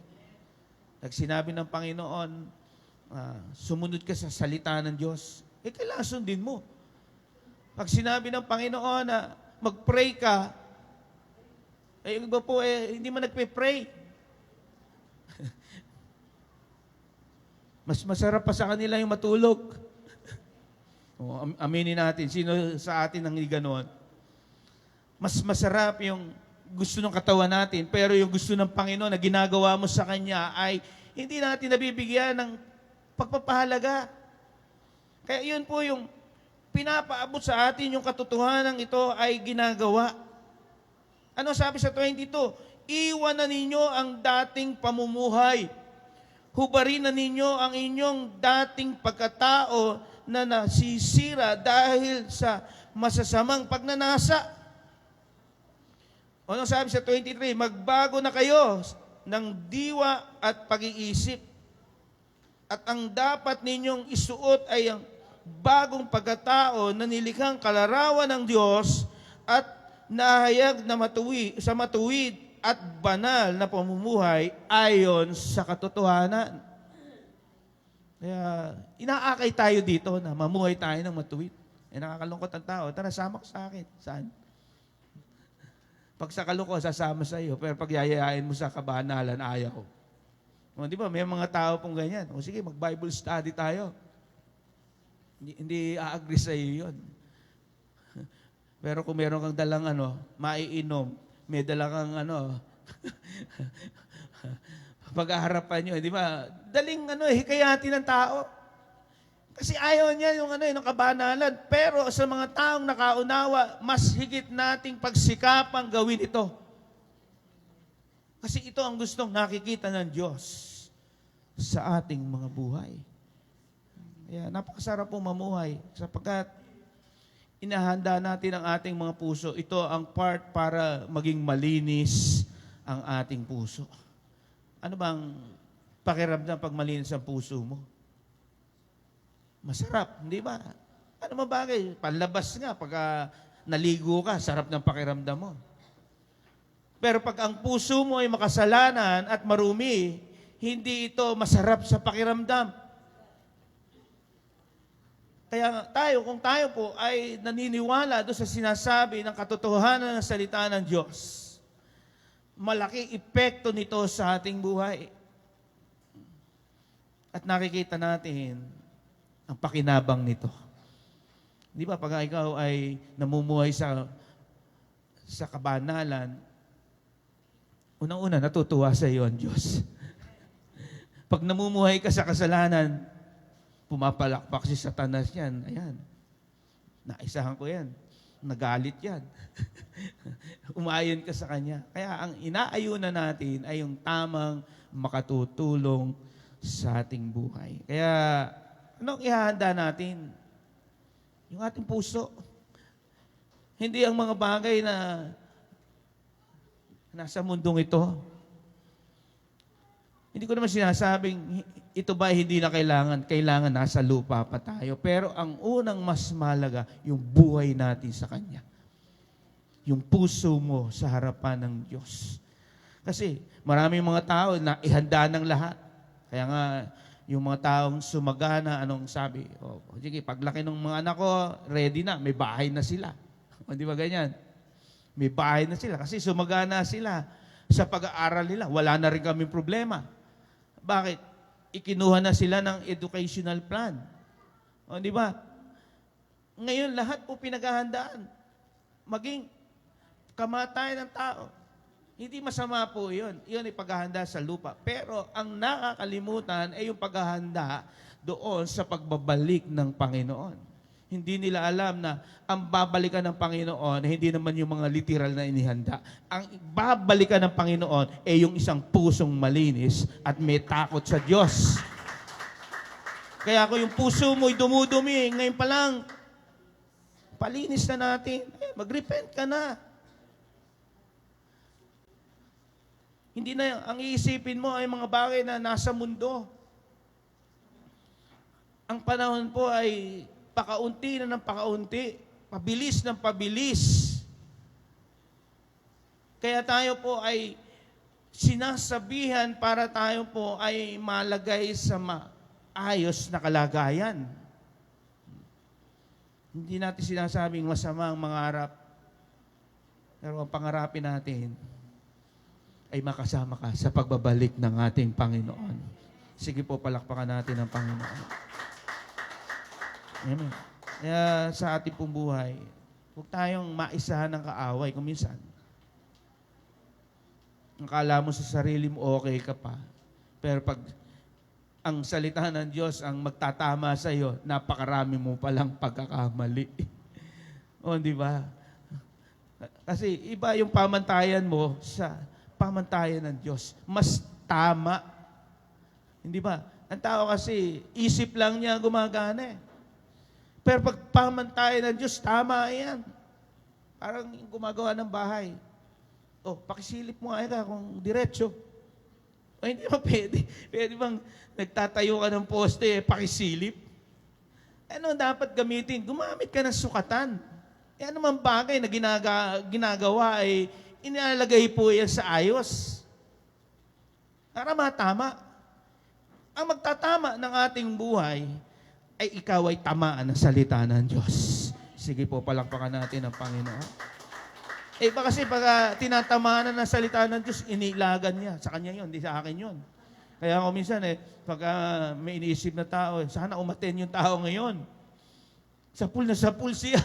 Pag sinabi ng Panginoon, sumunod ka sa salita ng Diyos, kailangan sundin mo. Pag sinabi ng Panginoon na mag-pray ka, yung iba po, hindi man nagpe-pray. Mas masarap pa sa kanila yung matulog. Aminin natin, sino sa atin ang hindi ganon? Mas masarap yung gusto ng katawan natin, pero yung gusto ng Panginoon na ginagawa mo sa Kanya ay hindi natin nabibigyan ng pagpapahalaga. Kaya yun po yung pinapaabot sa atin, yung katotohanan ito ay ginagawa. Ano sabi sa 22? Iwan na ninyo ang dating pamumuhay. Hubarin na ninyo ang inyong dating pagkatao na nasisira dahil sa masasamang pagnanasa. Ano sabi sa 23? Magbago na kayo ng diwa at pag-iisip. At ang dapat ninyong isuot ay ang bagong pagkatao na nilikhang kalarawan ng Diyos at nahayag na matuwid at banal na pamumuhay ayon sa katotohanan. Kaya inaakay tayo dito na mamuhay tayo ng matuwid. Nakakalungkot ang tao. Tara, sama ko sa akin. Saan? Pag sa kalungkot, sasama sa iyo. Pero pag yayayain mo sa kabanalan, ayaw. Di ba, may mga tao pong ganyan. Sige, mag-Bible study tayo. Hindi a-agree sa iyo yun. Pero kung meron kang dalang maiinom, may dalang kang pag-aharapan nyo, di ba? Daling hikayatin ng tao. Kasi ayaw niya yung kabanalan. Pero sa mga taong nakaunawa, mas higit nating pagsikapang gawin ito. Kasi ito ang gustong nakikita ng Diyos sa ating mga buhay. Kaya napakasarap pong mamuhay sapagkat inahanda natin ang ating mga puso. Ito ang part para maging malinis ang ating puso. Ano bang pakiramdam pag malinis ang puso mo? Masarap, hindi ba? Ano mga bagay? Panlabas nga, pag naligo ka, sarap ng pakiramdam mo. Pero pag ang puso mo ay makasalanan at marumi, hindi ito masarap sa pakiramdam. Kaya kung tayo po ay naniniwala doon sa sinasabi ng katotohanan ng salita ng Diyos, malaki epekto nito sa ating buhay. At nakikita natin ang pakinabang nito. Di ba, pag ikaw ay namumuhay sa kabanalan, unang-una, natutuwa sa iyo ang Diyos. Pag namumuhay ka sa kasalanan, pumapalakpak si Satanas yan. Ayan, naisahan ko yan. Nagalit yan. Umayon ka sa Kanya. Kaya ang inaayunan natin ay yung tamang makatutulong sa ating buhay. Kaya, anong ihahanda natin? Yung ating puso. Hindi ang mga bagay na nasa mundong ito. Hindi ko naman sinasabing, ito ba hindi na kailangan nasa lupa pa tayo. Pero ang unang mas mahalaga, yung buhay natin sa Kanya. Yung puso mo sa harapan ng Diyos. Kasi maraming mga tao na ihanda ng lahat. Kaya nga, yung mga taong sumagana, anong sabi? Sige, paglaki ng mga anak ko, ready na, may bahay na sila. Di ba ganyan? May bahay na sila kasi sumagana sila sa pag-aaral nila. Wala na rin kaming problema. Bakit? Ikinuha na sila ng educational plan. Di ba? Ngayon, lahat po pinaghahandaan. Maging kamatayan ng tao. Hindi masama po yun. Yun ay paghahanda sa lupa. Pero ang nakakalimutan ay yung paghahanda doon sa pagbabalik ng Panginoon. Hindi nila alam na ang babalikan ng Panginoon, hindi naman yung mga literal na inihanda. Ang babalikan ng Panginoon ay yung isang pusong malinis at may takot sa Diyos. Kaya kung yung puso mo'y dumudumi, ngayon pa lang, palinis na natin. Mag-repent ka na. Hindi na ang iisipin mo ay mga bagay na nasa mundo. Ang panahon po ay pakaunti na ng pakaunti, pabilis ng pabilis. Kaya tayo po ay sinasabihan para tayo po ay malagay sa maayos na kalagayan. Hindi natin sinasabing masama ang mangarap, pero ang pangarapin natin ay makasama ka sa pagbabalik ng ating Panginoon. Sige po, palakpakan natin ang Panginoon. Amen. Kaya sa ating pong buhay, huwag tayong maisahan ng kaaway kung minsan. Akala mo sa sarili mo okay ka pa. Pero pag ang salita ng Diyos ang magtatama sa iyo, napakarami mo palang pagkakamali. O, di ba? Kasi iba yung pamantayan mo sa pamantayan ng Diyos. Mas tama. Hindi ba? Ang tao kasi, isip lang niya gumagana eh. Pero pag pamantayan ng Diyos, tama yan. Parang gumagawa ng bahay. O, pakisilip mo nga kung diretso. O, hindi ba pwede? Pwede bang nagtatayo ka ng poste, pakisilip? Ano dapat gamitin? Gumamit ka ng sukatan. Ano man bagay na ginagawa ay inilalagay po yan sa ayos. Para matama. Ang magtatama ng ating buhay ay ikaw ay tamaan ng salita ng Diyos. Sige po, palakpakan natin ang Panginoon. Iba kasi pag tinatamaan na ng salita ng Diyos, inilagan niya. Sa kanya yun, hindi sa akin yun. Kaya ako minsan pag may iniisip na tao, sana umaten yung tao ngayon. Sa pool siya.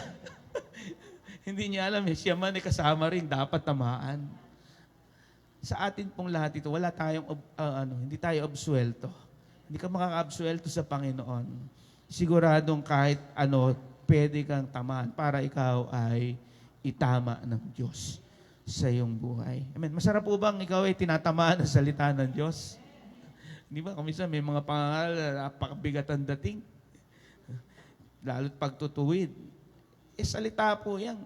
Hindi niya alam siya man kasama rin, dapat tamaan. Sa atin pong lahat ito, wala tayong, hindi tayo absuelto. Hindi ka makaka-absuelto sa Panginoon. Siguradong kahit pwede kang tamaan para ikaw ay itama ng Diyos sa iyong buhay. Amen. Masarap po bang ikaw ay tinatamaan ng salita ng Diyos? Di ba? Kumisa may mga pangaral na napakabigat ang dating. Lalo't pagtutuwid. Salita po yan.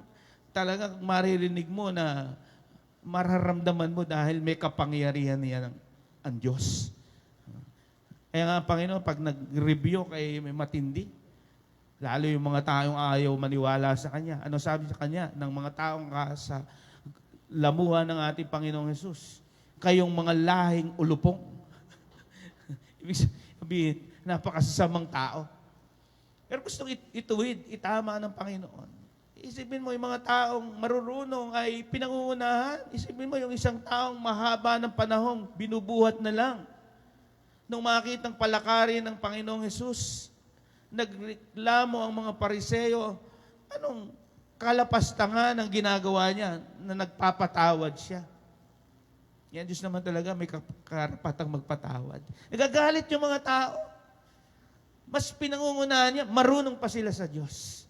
Talagang maririnig mo na mararamdaman mo dahil may kapangyarihan niya ang Diyos. Kaya nga, Panginoon, pag nag-review kay may matindi, lalo yung mga taong ayaw maniwala sa Kanya. Ano sabi sa Kanya? Ng mga taong sa lamuhan ng ating Panginoong Hesus. Kayong mga lahing ulupong. Ibig sabihin, napakasasamang tao. Pero gustong ituwid, itama ng Panginoon. Isipin mo yung mga taong marurunong ay pinangungunahan. Isipin mo yung isang taong mahaba ng panahong binubuhat na lang. Nung makitang palakarin ng Panginoong Hesus, nagreklamo ang mga Pariseo, anong kalapastangan ang ginagawa niya na nagpapatawad siya? Yan, Diyos naman talaga may karapatang magpatawad. Nagagalit yung mga tao. Mas pinangungunahan niya, marunong pa sila sa Diyos.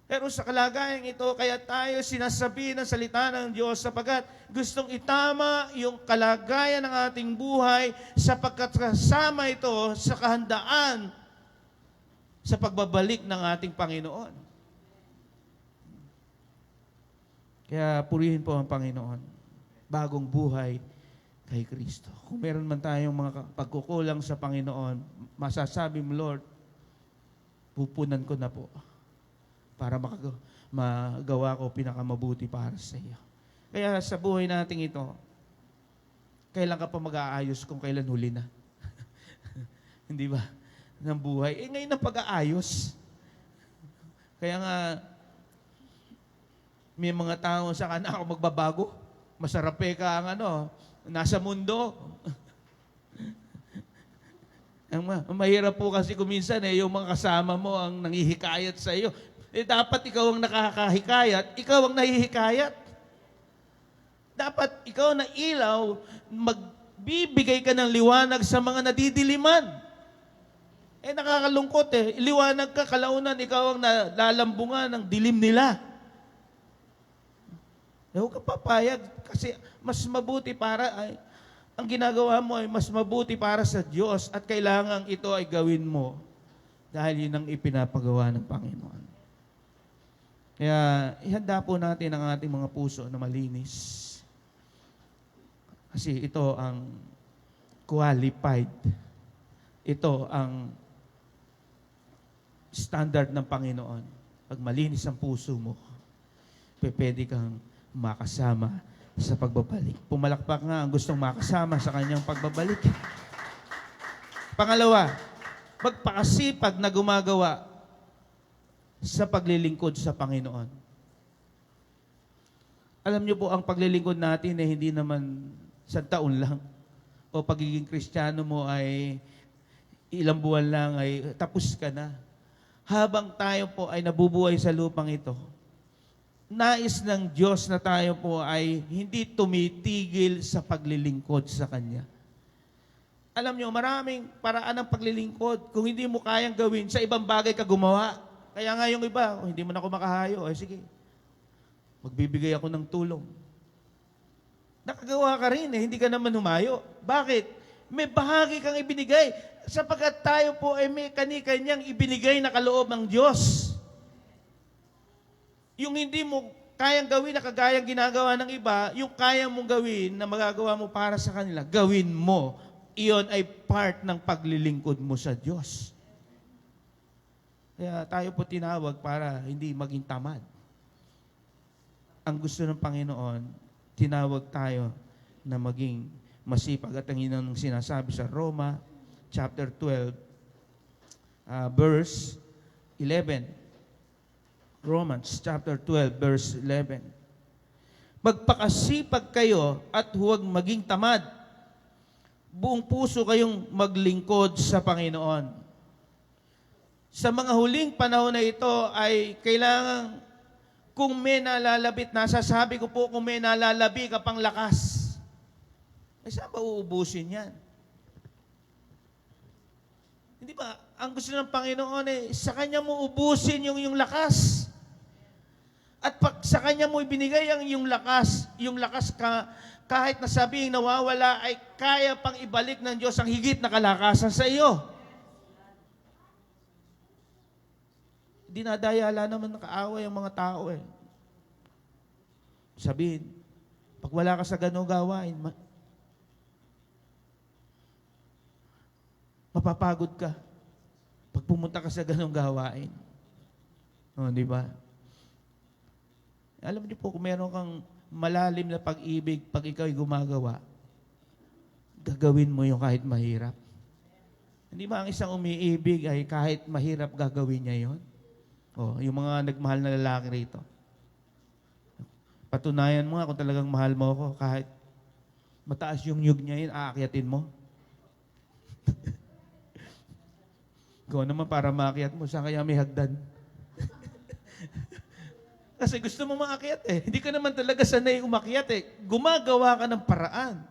Pero sa kalagayang ito, kaya tayo sinasabi ng salita ng Diyos sapagkat gustong itama yung kalagayan ng ating buhay sapagkat kasama ito sa kahandaan sa pagbabalik ng ating Panginoon. Kaya purihin po ang Panginoon. Bagong buhay kay Kristo. Kung meron man tayong mga pagkukulang sa Panginoon, masasabi mo, Lord, pupunan ko na po para magawa ko pinakamabuti para sa iyo. Kaya sa buhay natin ito, kailan ka pa mag-aayos kung kailan huli na? Hindi ba? Ng buhay. Ngayon ang pag-aayos. Kaya nga, may mga tao sa kana ako magbabago. Masarap ka ang nasa mundo. Ang mahirap po kasi kuminsan yung mga kasama mo ang nanghihikayat sa iyo. Dapat ikaw ang nakakahikayat, ikaw ang nahihikayat. Dapat ikaw na ilaw, magbibigay ka ng liwanag sa mga nadidiliman. Nakakalungkot liwanag ka, kalaunan ikaw ang nalalambungan ng dilim nila. Huwag ka papayag kasi mas mabuti ang ginagawa mo ay mas mabuti para sa Diyos at kailangan ito ay gawin mo dahil yun ang ipinapagawa ng Panginoon. Kaya ihanda po natin ang ating mga puso na malinis. Kasi ito ang qualified. Ito ang standard ng Panginoon, pag malinis ang puso mo, pwede kang makasama sa pagbabalik. Pumalakpak nga ang gustong makasama sa kanyang pagbabalik. Pangalawa, magpakasipag na gumagawa sa paglilingkod sa Panginoon. Alam niyo po, ang paglilingkod natin ay hindi naman sa taon lang. O pagiging Kristiyano mo ay ilang buwan lang ay tapos ka na. Habang tayo po ay nabubuhay sa lupang ito, nais ng Diyos na tayo po ay hindi tumitigil sa paglilingkod sa Kanya. Alam niyo, maraming paraan ng paglilingkod. Kung hindi mo kayang gawin, sa ibang bagay ka gumawa. Kaya nga yung iba, hindi mo na ako makahayo, ay sige, magbibigay ako ng tulong. Nakagawa ka rin hindi ka naman humayo. Bakit? May bahagi kang ibinigay. Sapagkat tayo po ay may kani-kanyang ibinigay na kaloob ng Diyos. Yung hindi mo kayang gawin na kagayang ginagawa ng iba, yung kaya mong gawin na magagawa mo para sa kanila, gawin mo. Iyon ay part ng paglilingkod mo sa Diyos. Kaya tayo po tinawag para hindi maging tamad. Ang gusto ng Panginoon, tinawag tayo na maging masipag. At ang inang sinasabi sa Roma, chapter 12, verse 11. Romans, chapter 12, verse 11. Magpakasipag kayo at huwag maging tamad. Buong puso kayong maglingkod sa Panginoon. Sa mga huling panahon na ito ay kailangan, kung may nalalabit, nasasabi ko po, kung may nalalabi ka pang lakas, ay saan ba uubusin yan? Hindi ba? Ang gusto ng Panginoon sa Kanya mo ubusin yung lakas. At pag sa Kanya mo ibinigay yung lakas kahit na sabihing nawawala, ay kaya pang ibalik ng Diyos ang higit na kalakasan sa iyo. Dinadayala naman nakaaway ang mga tao Sabihin, pag wala ka sa ganong gawain, mapapagod ka. Pag pumunta ka sa ganong gawain. Di ba? Alam niyo po, kung meron kang malalim na pag-ibig, pag ikaw ay gumagawa, gagawin mo yung kahit mahirap. Hindi ba ang isang umiibig ay kahit mahirap gagawin niya yon? Yung mga nagmahal na lalaki rito. Patunayan mo nga kung talagang mahal mo ako, kahit mataas yung nyug niya yun, aakyatin mo. Ikaw naman para maakyat mo, saan kaya may hagdan? Kasi gusto mo maakyat Hindi ka naman talaga sanay umakyat Gumagawa ka ng paraan.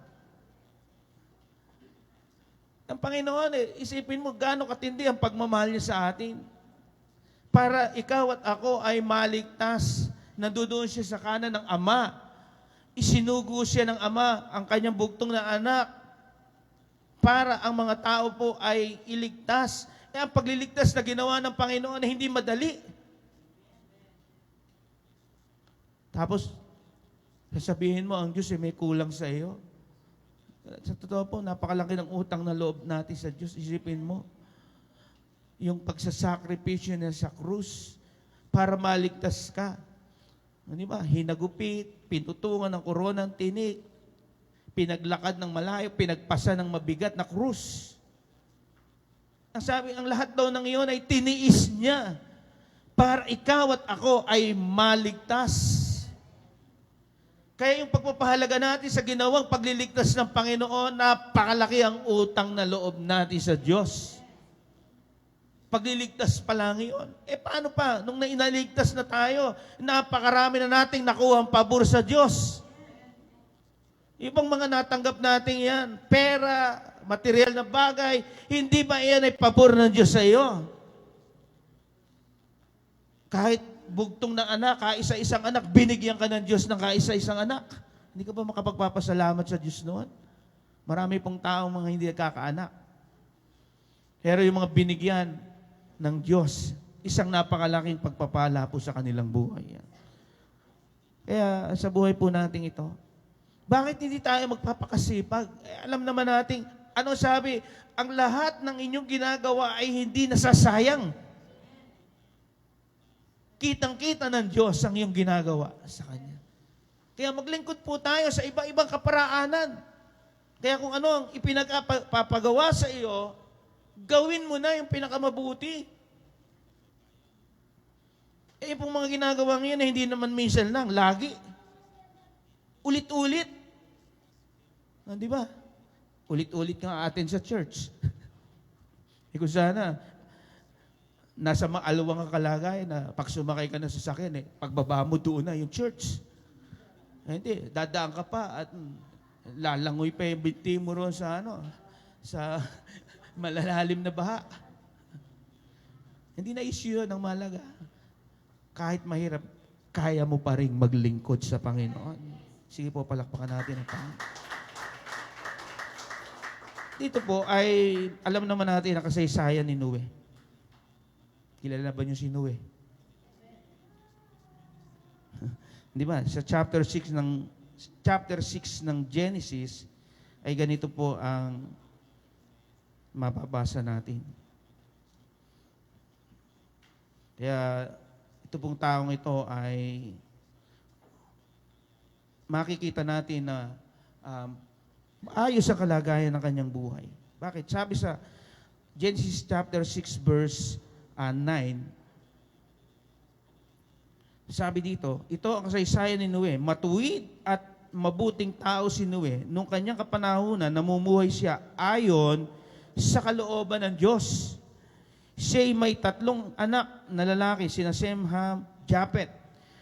Ang Panginoon isipin mo gaano katindi ang pagmamahal niya sa atin. Para ikaw at ako ay maligtas. Nandoon siya sa kanan ng Ama. Isinugo siya ng Ama ang kanyang bugtong na anak para ang mga tao po ay iligtas. Ang pagliligtas na ginawa ng Panginoon ay hindi madali. Tapos, sasabihin mo, ang Diyos may kulang sa iyo. Sa totoo po, napakalaki ng utang na loob natin sa Diyos. Isipin mo, yung pagsasakripisyo niya sa krus para maligtas ka. Di ba? Hinagupit, pinutungan ng koronang tinik, pinaglakad ng malayo, pinagpasa ng mabigat na krus. Ang sabi, ang lahat daw ng iyon ay tiniis niya para ikaw at ako ay maligtas. Kaya yung pagpapahalaga natin sa ginawang pagliligtas ng Panginoon, napakalaki ang utang na loob natin sa Diyos. Pagliligtas pa lang yun. Paano pa? Nung inaligtas na tayo, napakarami na nating nakuha ang pabor sa Diyos. Ibang mga natanggap natin yan, pera, material na bagay, hindi ba yan ay pabor ng Diyos sa iyo? Kahit bugtong ng anak, kaisa-isang anak, binigyan ka ng Diyos ng kaisa-isang anak. Hindi ka ba makapagpapasalamat sa Diyos noon? Marami pong taong mga hindi nagkakaanak. Pero yung mga binigyan ng Diyos, isang napakalaking pagpapala po sa kanilang buhay. Kaya sa buhay po natin ito, bakit hindi tayo magpapakasipag? Alam naman natin, ano sabi? Ang lahat ng inyong ginagawa ay hindi nasasayang. kitang-kita ng Diyos ang iyong ginagawa sa Kanya. Kaya maglingkod po tayo sa iba-ibang kaparaanan. Kaya kung ano ang ipinagpapagawa sa iyo, gawin mo na yung pinakamabuti. Eh, yung mga ginagawa ngayon na hindi naman minsan lang, lagi. Ulit-ulit. Di ba? Ulit-ulit kang atin sa church. Kung sana, nasa maalawang ang kalagayan na pag sumakay ka na sa sasakyan, pagbaba mo doon na yung church. Hindi, dadaan ka pa at lalangoy pa yung binti mo ron sa sa malalalim na baha. Hindi na issue yun ang mahalaga. Kahit mahirap, kaya mo pa rin maglingkod sa Panginoon. Sige po, palakpakan natin ang Panginoon. Dito po ay, alam naman natin ang kasaysayan ni Noe. Kilala ba niyo si Noe? Di ba? Sa chapter 6 ng Genesis ay ganito po ang mababasa natin. Kaya ito pong taong ito ay makikita natin na ayos ang kalagayan ng kanyang buhay. Bakit? Sabi sa Genesis chapter 6 verse 9, sabi dito, ito ang kasaysayan ni Noe. Matuwid at mabuting tao si Noe. Nung kanyang kapanahunan, namumuhay siya ayon sa kalooban ng Diyos. Siya'y may 3 anak na lalaki, sina Sem, Ham, Japet.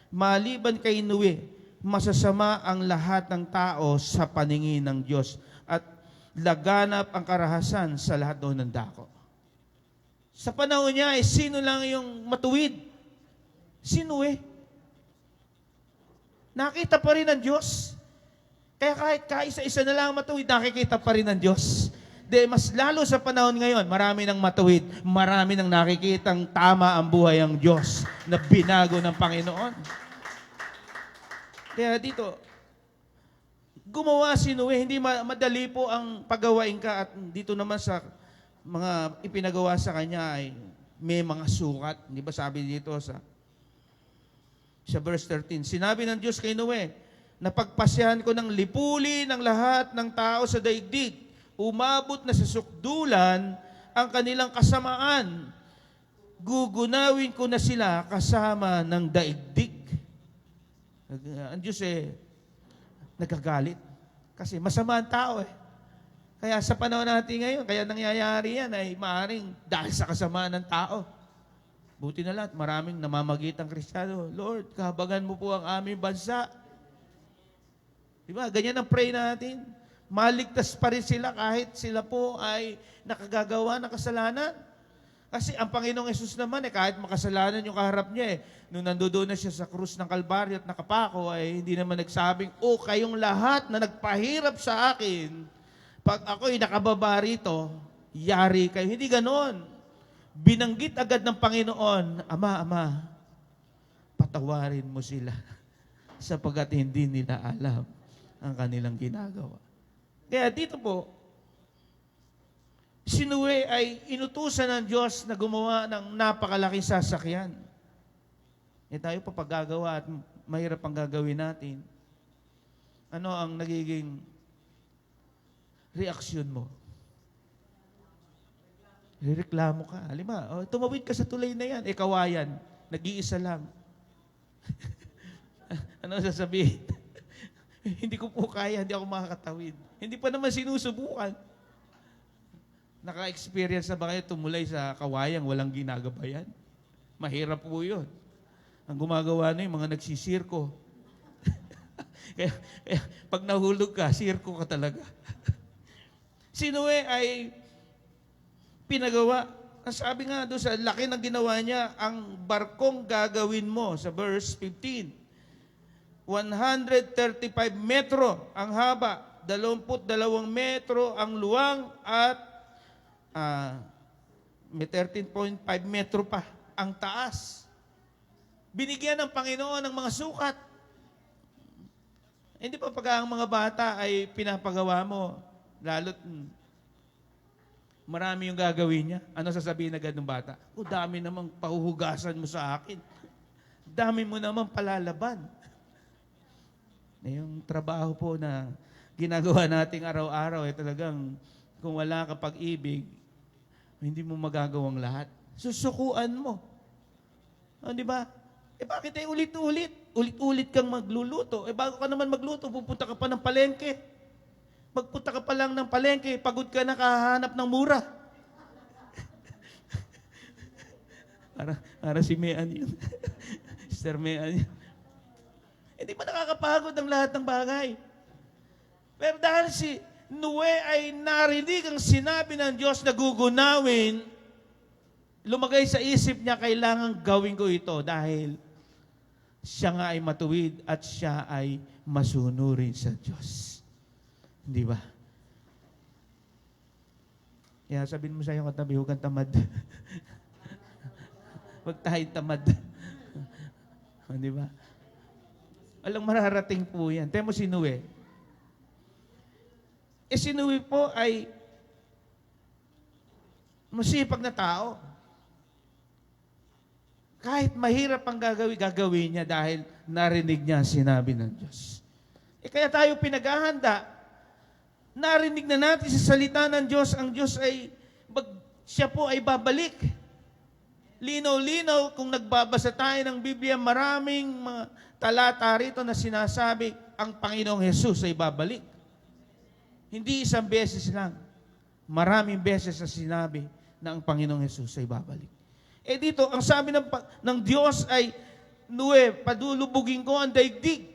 Maliban kay Noe, masasama ang lahat ng tao sa paningin ng Diyos at laganap ang karahasan sa lahat doon ng dako. Sa panahon niya, sino lang yung matuwid? Si Noe. Nakita pa rin ng Diyos. Kaya kahit kaisa-isa na lang matuwid, nakikita pa rin ng Diyos. Mas lalo sa panahon ngayon, marami nang matuwid, marami nang nakikitang tama ang buhay ang Diyos na binago ng Panginoon. Kaya dito, gumawa si Noe, hindi madali po ang paggawain ka at dito naman sa mga ipinagawa sa kanya ay may mga sukat. Di ba sabi dito sa verse 13, sinabi ng Diyos kay Noe, napagpasyahan ko ng lipuli ng lahat ng tao sa daigdig. Umabot na sa sukdulan ang kanilang kasamaan. Gugunawin ko na sila kasama ng daigdig. Ang Diyos nagkagalit. Kasi masama ang tao Kaya sa panahon natin ngayon, kaya nangyayari yan ay maaaring dahil sa kasamaan ng tao. Buti na lahat, maraming namamagitang Kristiyano. Lord, kahabagan mo po ang aming bansa. Diba? Ganyan ang pray natin. Maligtas pa rin sila kahit sila po ay nakagagawa ng kasalanan. Kasi ang Panginoong Yesus naman, kahit makasalanan yung kaharap niya, nung nandoon na siya sa krus ng Kalbaryo at nakapako, ay hindi naman nagsabing, kayong lahat na nagpahirap sa akin, pag ako'y nakababa rito, yari kayo. Hindi ganon. Binanggit agad ng Panginoon, Ama, patawarin mo sila sapagkat hindi nila alam ang kanilang ginagawa. Kaya dito po, si Noe ay inutusan ng Diyos na gumawa ng napakalaking sasakyan. Tayo pa paggagawa at mahirap ang gagawin natin. Ano ang nagiging reaksyon mo? Reklamo ka. Halima, tumawid ka sa tulay na yan. Kawayan. Nag-iisa lang. Ano sasabihin? Hindi ko po kaya, hindi ako makakatawid. Hindi pa naman sinusubukan. Naka-experience na ba kayo tumulay sa kawayang walang ginagabayan? Mahirap po yun. Ang gumagawa na yung mga nagsisirko. kaya, pag nahulog ka, sirko ka talaga. Si Noe ay pinagawa. Ang sabi nga doon sa laki ng ginawa niya, ang barkong gagawin mo sa verse 15. 135 metro ang haba, 22 metro ang luwang at may 13.5 metro pa ang taas. Binigyan ng Panginoon ng mga sukat. Hindi pa pag ang mga bata ay pinapagawa mo, lalo't marami yung gagawin niya. Ano sasabihin agad ng bata? Dami namang pahuhugasan mo sa akin. Dami mo naman palalaban. Yung trabaho po na ginagawa nating araw-araw, talagang kung wala ka pag-ibig, hindi mo magagawang lahat. Susukuan mo. Di ba? Bakit ulit-ulit? Ulit-ulit kang magluluto. Bago ka naman magluto, pupunta ka pa ng palengke. Magpunta ka pa lang ng palengke, pagod ka na kahanap ng mura. para si Mean yun. Sister Mean yun. Hindi ba nakakapagod ang lahat ng bagay? Pero dahil si Noe ay narinig ang sinabi ng Diyos na gugunawin, lumagay sa isip niya, kailangan gawin ko ito dahil siya nga ay matuwid at siya ay masunurin sa Diyos. Hindi ba? Kaya sabihin mo sa iyong katabi, huwag kang tamad. Huwag tayong tamad. Di ba? Alang mararating po yan. Temo si Noe. Si Noe po ay masipag na tao. Kahit mahirap ang gagawin niya dahil narinig niya ang sinabi ng Diyos. Kaya tayo pinaghahanda. Narinig na natin sa salita ng Diyos, ang Diyos ay, siya po ay babalik. Linaw-linaw, kung nagbabasa tayo ng Biblia, maraming mga talata rito na sinasabi, ang Panginoong Hesus ay babalik. Hindi isang beses lang. Maraming beses na sinabi na ang Panginoong Hesus ay babalik. Dito, ang sabi ng Diyos ay, Noe, padulubugin ko ang daigdig.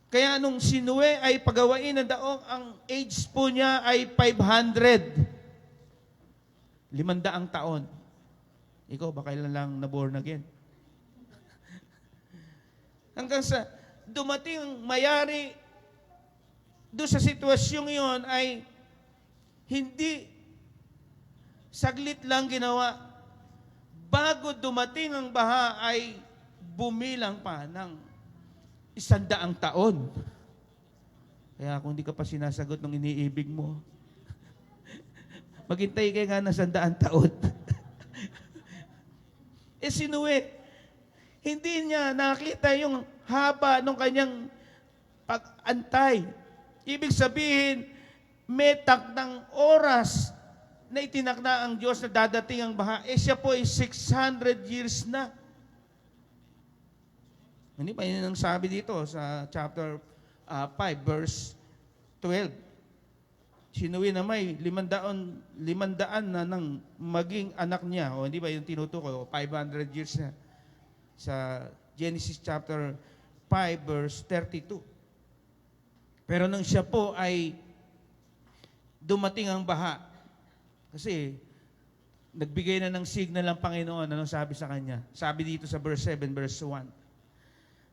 Kaya nung si Noe ay pagawain ng daong, ang age po niya ay 500. 500 taon. Ikaw, ba kailan lang na-born again? Hanggang sa dumating ang mayari doon sa sitwasyong iyon ay hindi saglit lang ginawa. Bago dumating ang baha ay bumilang pa ng 100 taon. Kaya kung hindi ka pa sinasagot ng iniibig mo, maghintay kayo nga ng 100 taon. Si Noe, hindi niya nakita yung haba ng kanyang pag-antay. Ibig sabihin, may takdang oras na itinakda ang Diyos na dadating ang baha. Siya po ay 600 years na. Hindi ba yun ang sabi dito sa chapter 5, verse 12. Si Noe na may 500 na nang maging anak niya. O hindi ba yung tinutukoy? 500 years na. Sa Genesis chapter 5, verse 32. Pero nang siya po ay dumating ang baha, kasi nagbigay na ng signal ang Panginoon, anong sabi sa kanya? Sabi dito sa verse 7, verse 1.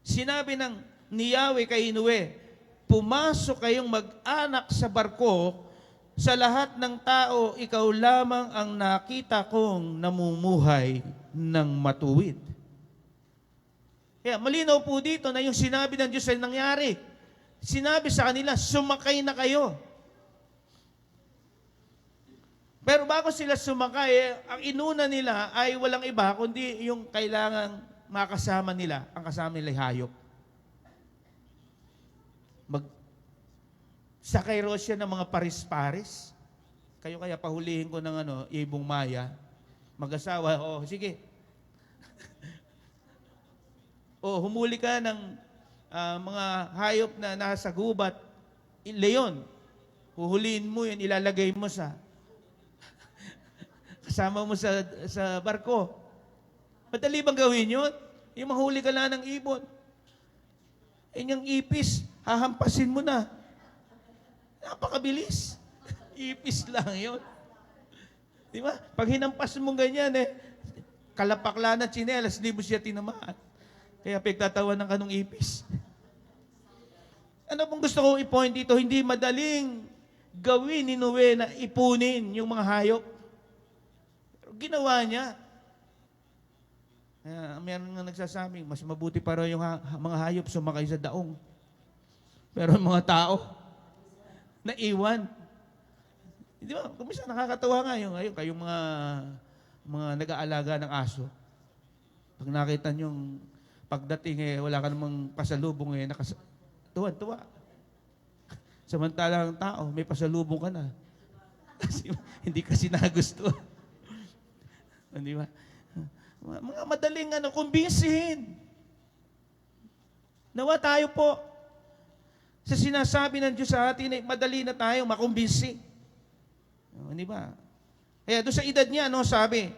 Sinabi ni Yahweh kay Noe, pumasok kayong mag-anak sa barko. Sa lahat ng tao, ikaw lamang ang nakita kong namumuhay ng matuwid. Kaya malinaw po dito na yung sinabi ng Diyos ay nangyari. Sinabi sa kanila, sumakay na kayo. Pero bago sila sumakay, ang inuna nila ay walang iba, kundi yung kailangang makasama nila. Ang kasama nila ay hayop. Sakay raw siya ng mga paris-paris. Kayo kaya pahulihin ko ng ibong maya. Mag-asawa, sige. Humuli ka ng mga hayop na nasa gubat. Leon, huhulihin mo yan, ilalagay mo kasama mo sa barko. Madali bang gawin yun? Yung mahuli ka lang ng ibon. Yung ipis, hahampasin mo na. Napakabilis. Ipis lang yun. Di ba? Pag hinampas mo ganyan, kalapakla na tsinelas, di mo siya tinamaan. Kaya pagtatawan ng kanong ipis. Ano pong gusto kong i-point dito? Hindi madaling gawin ni Noe na ipunin yung mga hayop. Pero ginawa niya. Mayroon nga nagsasabing, mas mabuti pa raw yung mga hayop sumakay sa daong. Pero yung mga tao, naiwan. Di ba? Kumisa nakakatawa nga kayong mga nag-aalaga ng aso. Pag nakita nyo, pagdating wala ka namang pasalubong tuwan-tuwa. Samantalang tao, may pasalubong ka na. Kasi, hindi kasi nagustuhan. Di ba? Mga madaling kumbinsihin. Nawa tayo po sa sinasabi ng Diyos sa atin, madali na tayo makumbinsi. Di ba? Kaya doon sa edad niya, sabi,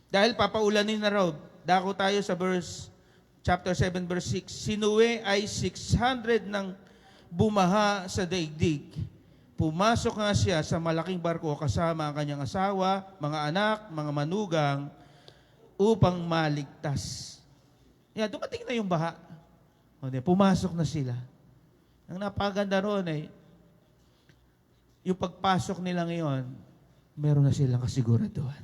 dahil papaulanin na raw, dako tayo sa chapter 7, verse 6, si Noe ay 600 nang bumaha sa daigdig. Pumasok nga siya sa malaking barko kasama ang kanyang asawa, mga anak, mga manugang, upang maligtas. Dumating na yung baha. Pumasok na sila. Ang napaganda roon yung pagpasok nila ngayon, meron na silang kasiguraduhan.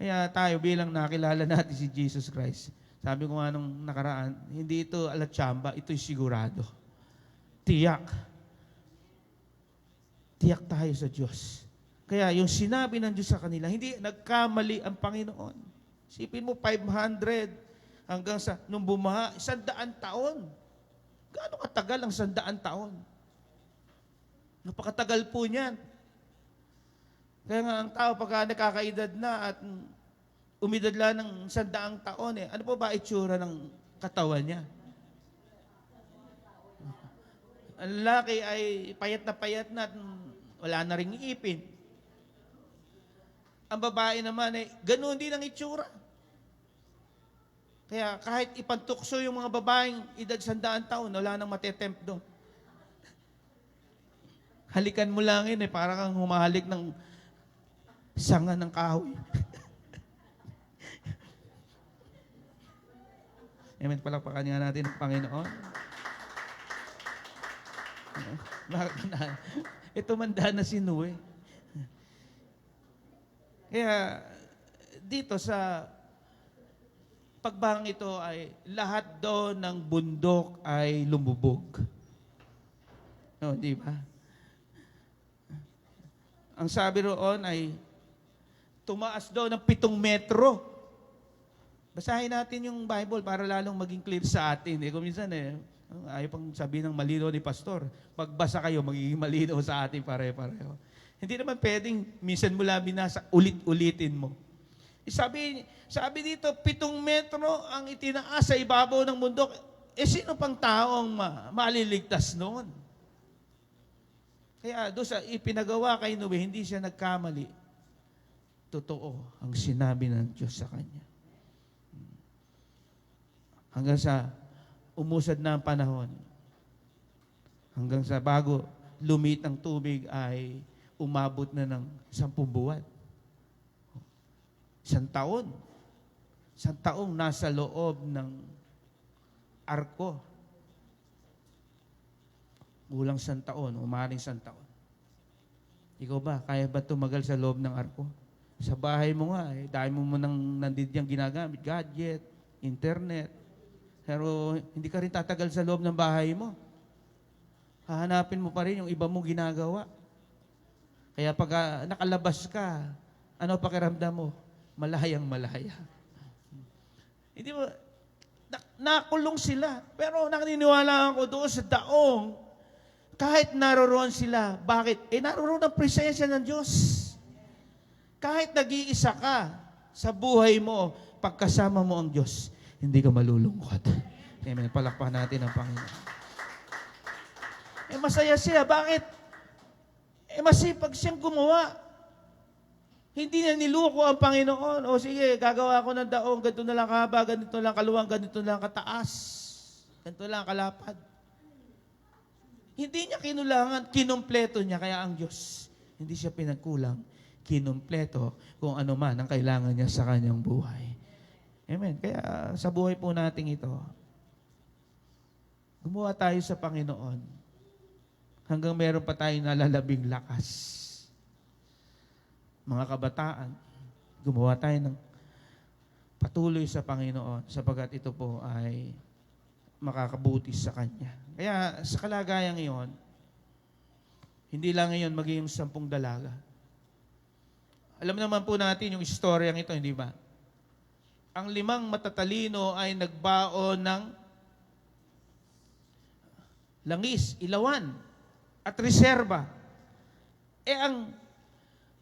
Kaya tayo bilang nakilala natin si Jesus Christ, sabi ko nga nung nakaraan, hindi ito alatsamba, ito'y sigurado. Tiyak. Tiyak tayo sa Diyos. Kaya yung sinabi ng Diyos sa kanila, hindi nagkamali ang Panginoon. Isipin mo, 500 hanggang sa, nung bumaha, 100 taon. Gaano katagal ang 100 taon? Napakatagal po niyan. Kaya nga ang tao pagka nakakaedad na at umidad lang ng 100 taon, ano po ba itsura ng katawan niya? Ang lalaki ay payat na at wala na ring ipin. Ang babae naman ganoon din ang itsura. Kaya kahit ipantukso yung mga babaeng edad 100 taon, wala nang matetempt doon. Halikan mo lang yun para kang humahalik ng sanga ng kahoy. Amen, palakpakan nga natin ang Panginoon. Ito manda na si Noe. Kaya dito sa pagbahang ito ay lahat doon ng bundok ay lumubog. Di ba? Ang sabi roon ay tumaas daw ng 7 metro. Basahin natin yung Bible para lalong maging clear sa atin. Kung minsan ayaw pang sabihin ng malinaw ni Pastor, pagbasa kayo, magiging malinaw sa atin pare-pareho. Hindi naman pwedeng minsan mo lang binasa, ulit-ulitin mo. Sabi dito, 7 metro ang itinaas sa ibabaw ng bundok. Sino pang taong maliligtas noon? Kaya doon sa ipinagawa kay Noe, hindi siya nagkamali. Totoo ang sinabi ng Diyos sa kanya. Hanggang sa umusad na ang panahon. Hanggang sa bago lumit ang tubig ay umabot na ng 10 buwan. 1 taon. 1 taong nasa loob ng arko. Kulang 1 taon, umaring 1 taon. Ikaw ba, kaya ba tumagal sa loob ng arko? Sa bahay mo nga, dahil mo nang nandiyan ginagamit, gadget, internet. Pero hindi ka rin tatagal sa loob ng bahay mo. Hahanapin mo pa rin yung iba mong ginagawa. Kaya pag nakalabas ka, ano pakiramdam mo? Malayang malaya. Hindi mo, nakulong sila. Pero naniniwala ako doon sa daong, kahit naroroon sila. Bakit? Naroroon ang presensya ng Diyos. Kahit nag-iisa ka sa buhay mo, pagkasama mo ang Diyos, hindi ka malulungkot. Amen. Palakpakan natin ang Panginoon. Masaya siya. Bakit? Masipag siyang gumawa. Hindi na niluko ang Panginoon. O sige, gagawa ko ng daong, ganito na lang kahaba, ganito lang kaluwang, ganito lang kataas, ganito lang kalapad. Hindi niya kinulangan, kinumpleto niya. Kaya ang Diyos, hindi siya pinagkulang, kinumpleto kung ano man ang kailangan niya sa kanyang buhay. Amen. Kaya sa buhay po natin ito, gumawa tayo sa Panginoon hanggang meron pa tayong nalalabing lakas. Mga kabataan, gumawa tayo ng patuloy sa Panginoon sapagkat ito po ay makakabuti sa Kanya. Kaya sa kalagayang iyon, hindi lang ngayon magiging 10 dalaga. Alam naman po natin yung istoryang ito, hindi ba? Ang 5 matatalino ay nagbaon ng langis, ilawan, at reserba. Ang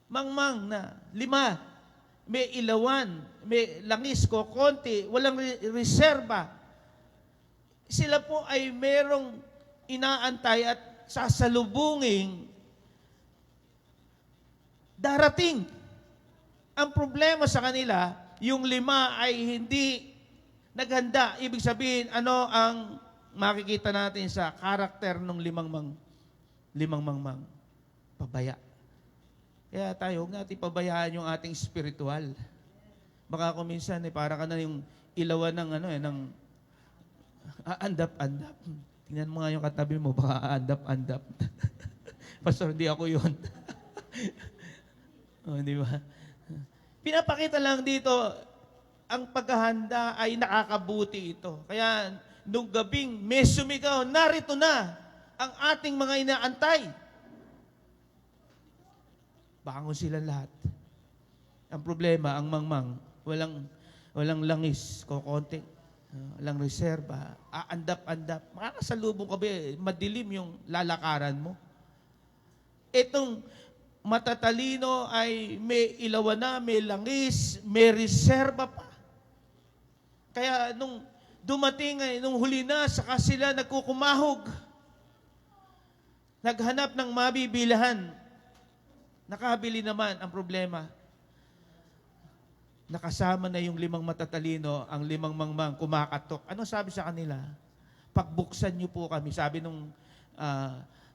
mangmang na 5, may ilawan, may langis ko, konti, walang reserba. Sila po ay merong inaantay at sasalubunging darating. Ang problema sa kanila, yung 5 ay hindi naghanda. Ibig sabihin, ano ang makikita natin sa karakter ng 5 mangmang? Pabaya. Kaya tayo, huwag natin pabayaan yung ating spiritual. Baka kung minsan, para ka na yung ilawan ng, ng aandap-andap. Tingnan mo nga yung katabi mo, baka aandap-andap. Pastor, hindi ako yun. Di ba? Pinapakita lang dito, ang paghahanda ay nakakabuti ito. Kaya, nung gabing may sumigaw, narito na ang ating mga inaantay. Bangon sila lahat. Ang problema, ang mangmang, walang langis, kokonti, walang reserba, aandap-andap. Makakasalubong ka ba, madilim yung lalakaran mo. Itong matatalino ay may ilawan na, may langis, may reserba pa. Kaya nung dumating ay, nung huli na, saka sila nagkukumahog. Naghanap ng mabibilahan. Nakabili naman. Ang problema, nakasama na yung 5 matatalino, ang 5 mangmang kumakatok. Ano sabi sa kanila? Pagbuksan niyo po kami. Sabi nung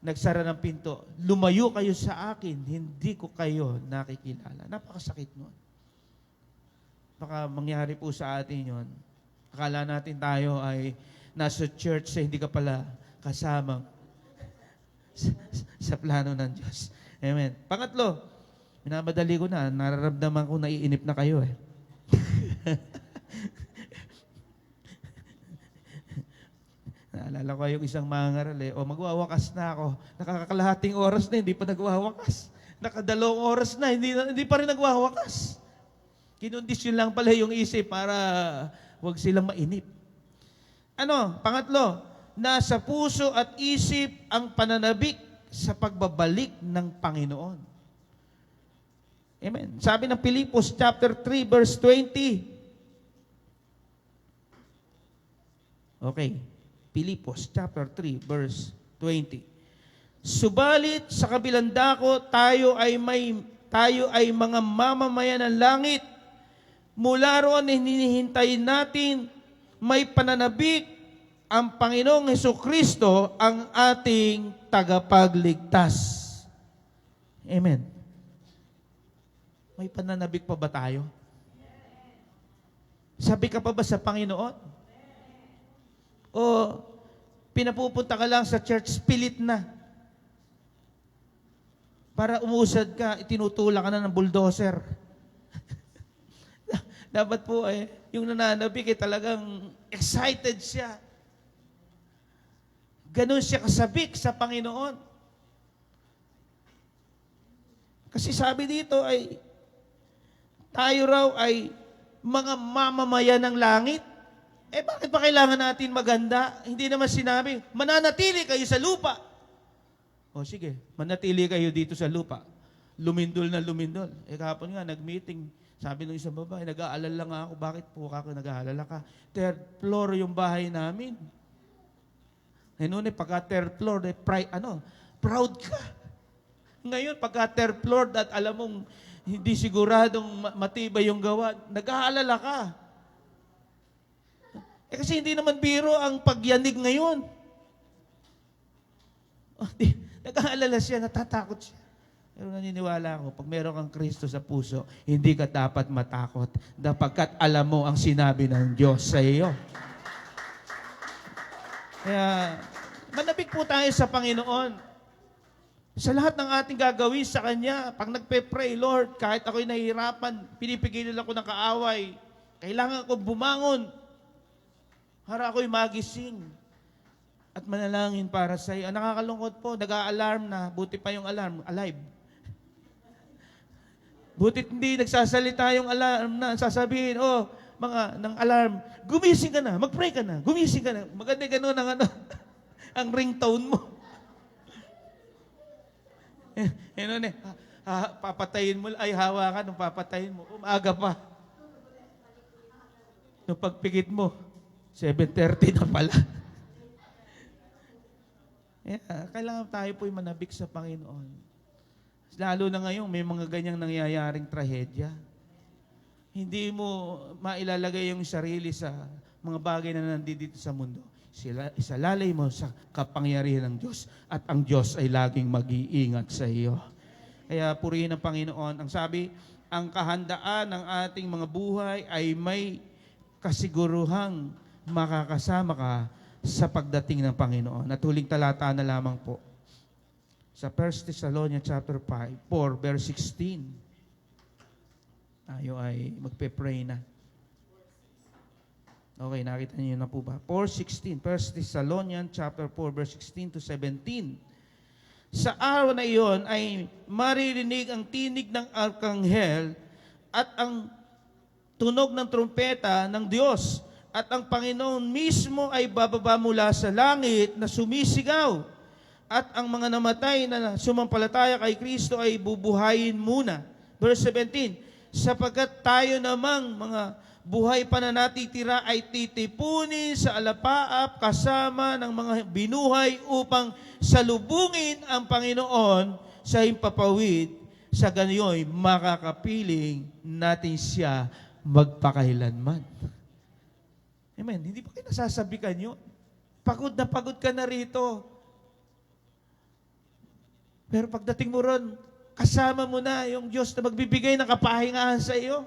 nagsara ng pinto, lumayo kayo sa akin, hindi ko kayo nakikilala. Napakasakit nun. Baka mangyari po sa atin yon. Akala natin tayo ay nasa church sa hindi ka pala kasamang sa plano ng Diyos. Amen. Pangatlo, minamadali ko na, nararamdaman ko naiinip na kayo eh. Naalala ko yung isang mangaral eh, magwawakas na ako. Nakakalahating oras na, hindi pa nagwawakas. Nakadalawang oras na, hindi pa rin nagwawakas. Kinondisyon lang pala yung isip para wag silang mainip. Pangatlo, nasa puso at isip ang pananabik sa pagbabalik ng Panginoon. Amen. Sabi ng Pilipos chapter 3 verse 20. Okay. Pilipos chapter 3 verse 20. Subalit sa kabilang dako tayo ay mga mamamayan ng langit. Mula roon hinihintay natin may pananabik ang Panginoong Hesukristo ang ating tagapagligtas. Amen. May pananabik pa ba tayo? Sabi ka pa ba sa Panginoon? O pinapupunta ka lang sa church spirit na? Para umusad ka, itinutulak ka na ng bulldozer. Dapat po yung nananabik talagang excited siya. Ganun siya kasabik sa Panginoon. Kasi sabi dito ay, tayo raw ay mga mamamayan ng langit. Bakit pa kailangan natin maganda? Hindi naman sinabi, mananatili kayo sa lupa. O sige, manatili kayo dito sa lupa. Lumindol na lumindol. Kahapon nga, nag-meeting. Sabi ng isang babae, nag-aalala nga ako. Bakit po ako nag-aalala ka? 3rd floor yung bahay namin. Noon pagka 3rd floor, proud ka. Ngayon, pagka 3rd floor at alam mong hindi siguradong matibay yung gawa, nag-aalala ka. Kasi hindi naman biro ang pagyanig ngayon. Nag-aalala siya, natatakot siya. Pero naniniwala ako, pag meron kang Kristo sa puso, hindi ka dapat matakot sapagkat alam mo ang sinabi ng Diyos sa iyo. Kaya, manabik po tayo sa Panginoon. Sa lahat ng ating gagawin sa Kanya, pag nagpe-pray, Lord, kahit ako'y nahihirapan, pinipigilan ako ng kaaway, kailangan ko bumangon para ako'y magising at manalangin para sa iyo. Nakakalungkot po, nag-a-alarm na, buti pa yung alarm, alive. Butit hindi nagsasalita yung alarm na sasabihin, ng alarm, gumising ka na, mag-pray ka na, gumising ka na. Maganda gano'n ang ang ringtone mo. Papatayin mo, ay hawakan nung papatayin mo. Umaga pa. Nung pagpikit mo, 7:30 na pala. Kailangan tayo po'y manabik sa Panginoon. Lalo na ngayon, may mga ganyang nangyayaring trahedya. Hindi mo mailalagay yung sarili sa mga bagay na nandito sa mundo. Isalalay mo sa kapangyarihan ng Diyos at ang Diyos ay laging mag-iingat sa iyo. Kaya purihin ang Panginoon. Ang sabi, ang kahandaan ng ating mga buhay ay may kasiguruhang makakasama ka sa pagdating ng Panginoon. At huling talata na lamang po. Sa 1 Thessalonians chapter 4, verse 16. Tayo ay magpe-pray na. Okay, nakita niyo na po ba? 4:16, 1 Thessalonians chapter 4, verse 16 to 17. Sa araw na iyon ay maririnig ang tinig ng arkanghel at ang tunog ng trumpeta ng Diyos. At ang Panginoon mismo ay bababa mula sa langit na sumisigaw. At ang mga namatay na sumampalataya kay Kristo ay bubuhayin muna. Verse 17, sapagkat tayo namang mga buhay pa na natitira ay titipunin sa alapaap kasama ng mga binuhay upang salubungin ang Panginoon sa himpapawid. Sa ganyo'y makakapiling natin siya magpakailanman. Amen. Hindi pa kayo nasasabikan yun. Pagod ka na rito. Pero pagdating mo ron, kasama mo na yung Diyos na magbibigay ng kapahingahan sa iyo.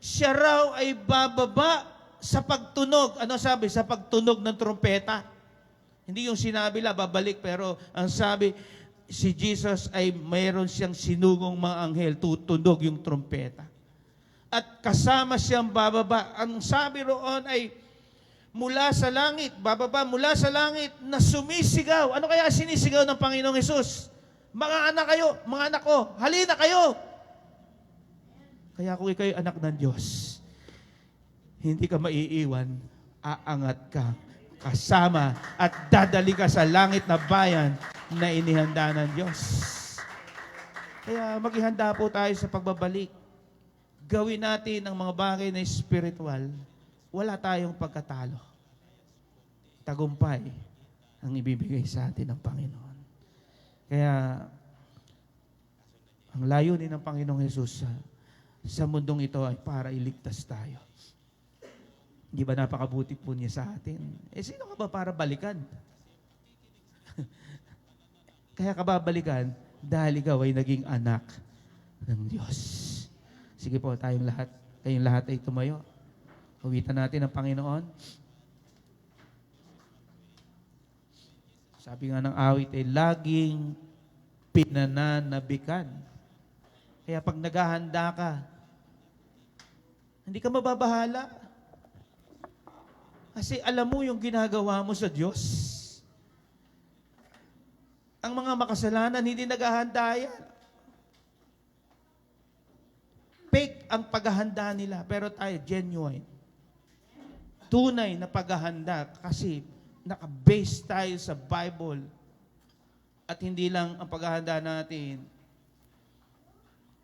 Siya raw ay bababa sa pagtunog. Ano sabi? Sa pagtunog ng trumpeta. Hindi yung sinabi la, babalik. Pero ang sabi, si Jesus ay mayroon siyang sinugong mga anghel, tutunog yung trumpeta. At kasama siyang bababa. Ang sabi roon ay mula sa langit, bababa mula sa langit na sumisigaw. Ano kaya sinisigaw ng Panginoong Hesus? Mga anak kayo, mga anak ko, halina kayo. Kaya kung ikaw'y anak ng Diyos, hindi ka maiiwan, aangat ka, kasama, at dadali ka sa langit na bayan na inihanda ng Diyos. Kaya maghihanda po tayo sa pagbabalik. Gawin natin ang mga bagay na spiritual. Wala tayong pagkatalo. Tagumpay ang ibibigay sa atin ng Panginoon. Kaya, ang layunin ng Panginoong Hesus sa mundong ito ay para iligtas tayo. Di ba napakabuti po niya sa atin? Sino ka ba para balikan? Kaya ka ba balikan? Dahil ikaw ay naging anak ng Diyos. Sige po, kayong lahat ay tumayo. Uwitan natin ang Panginoon. Sabi nga ng awit ay laging pinananabikan. Kaya pag naghahanda ka, hindi ka mababahala. Kasi alam mo yung ginagawa mo sa Diyos. Ang mga makasalanan, hindi naghahanda yan. Fake ang paghahanda nila, pero tayo, genuine. Tunay na paghahanda kasi naka-base tayo sa Bible at hindi lang ang paghahanda natin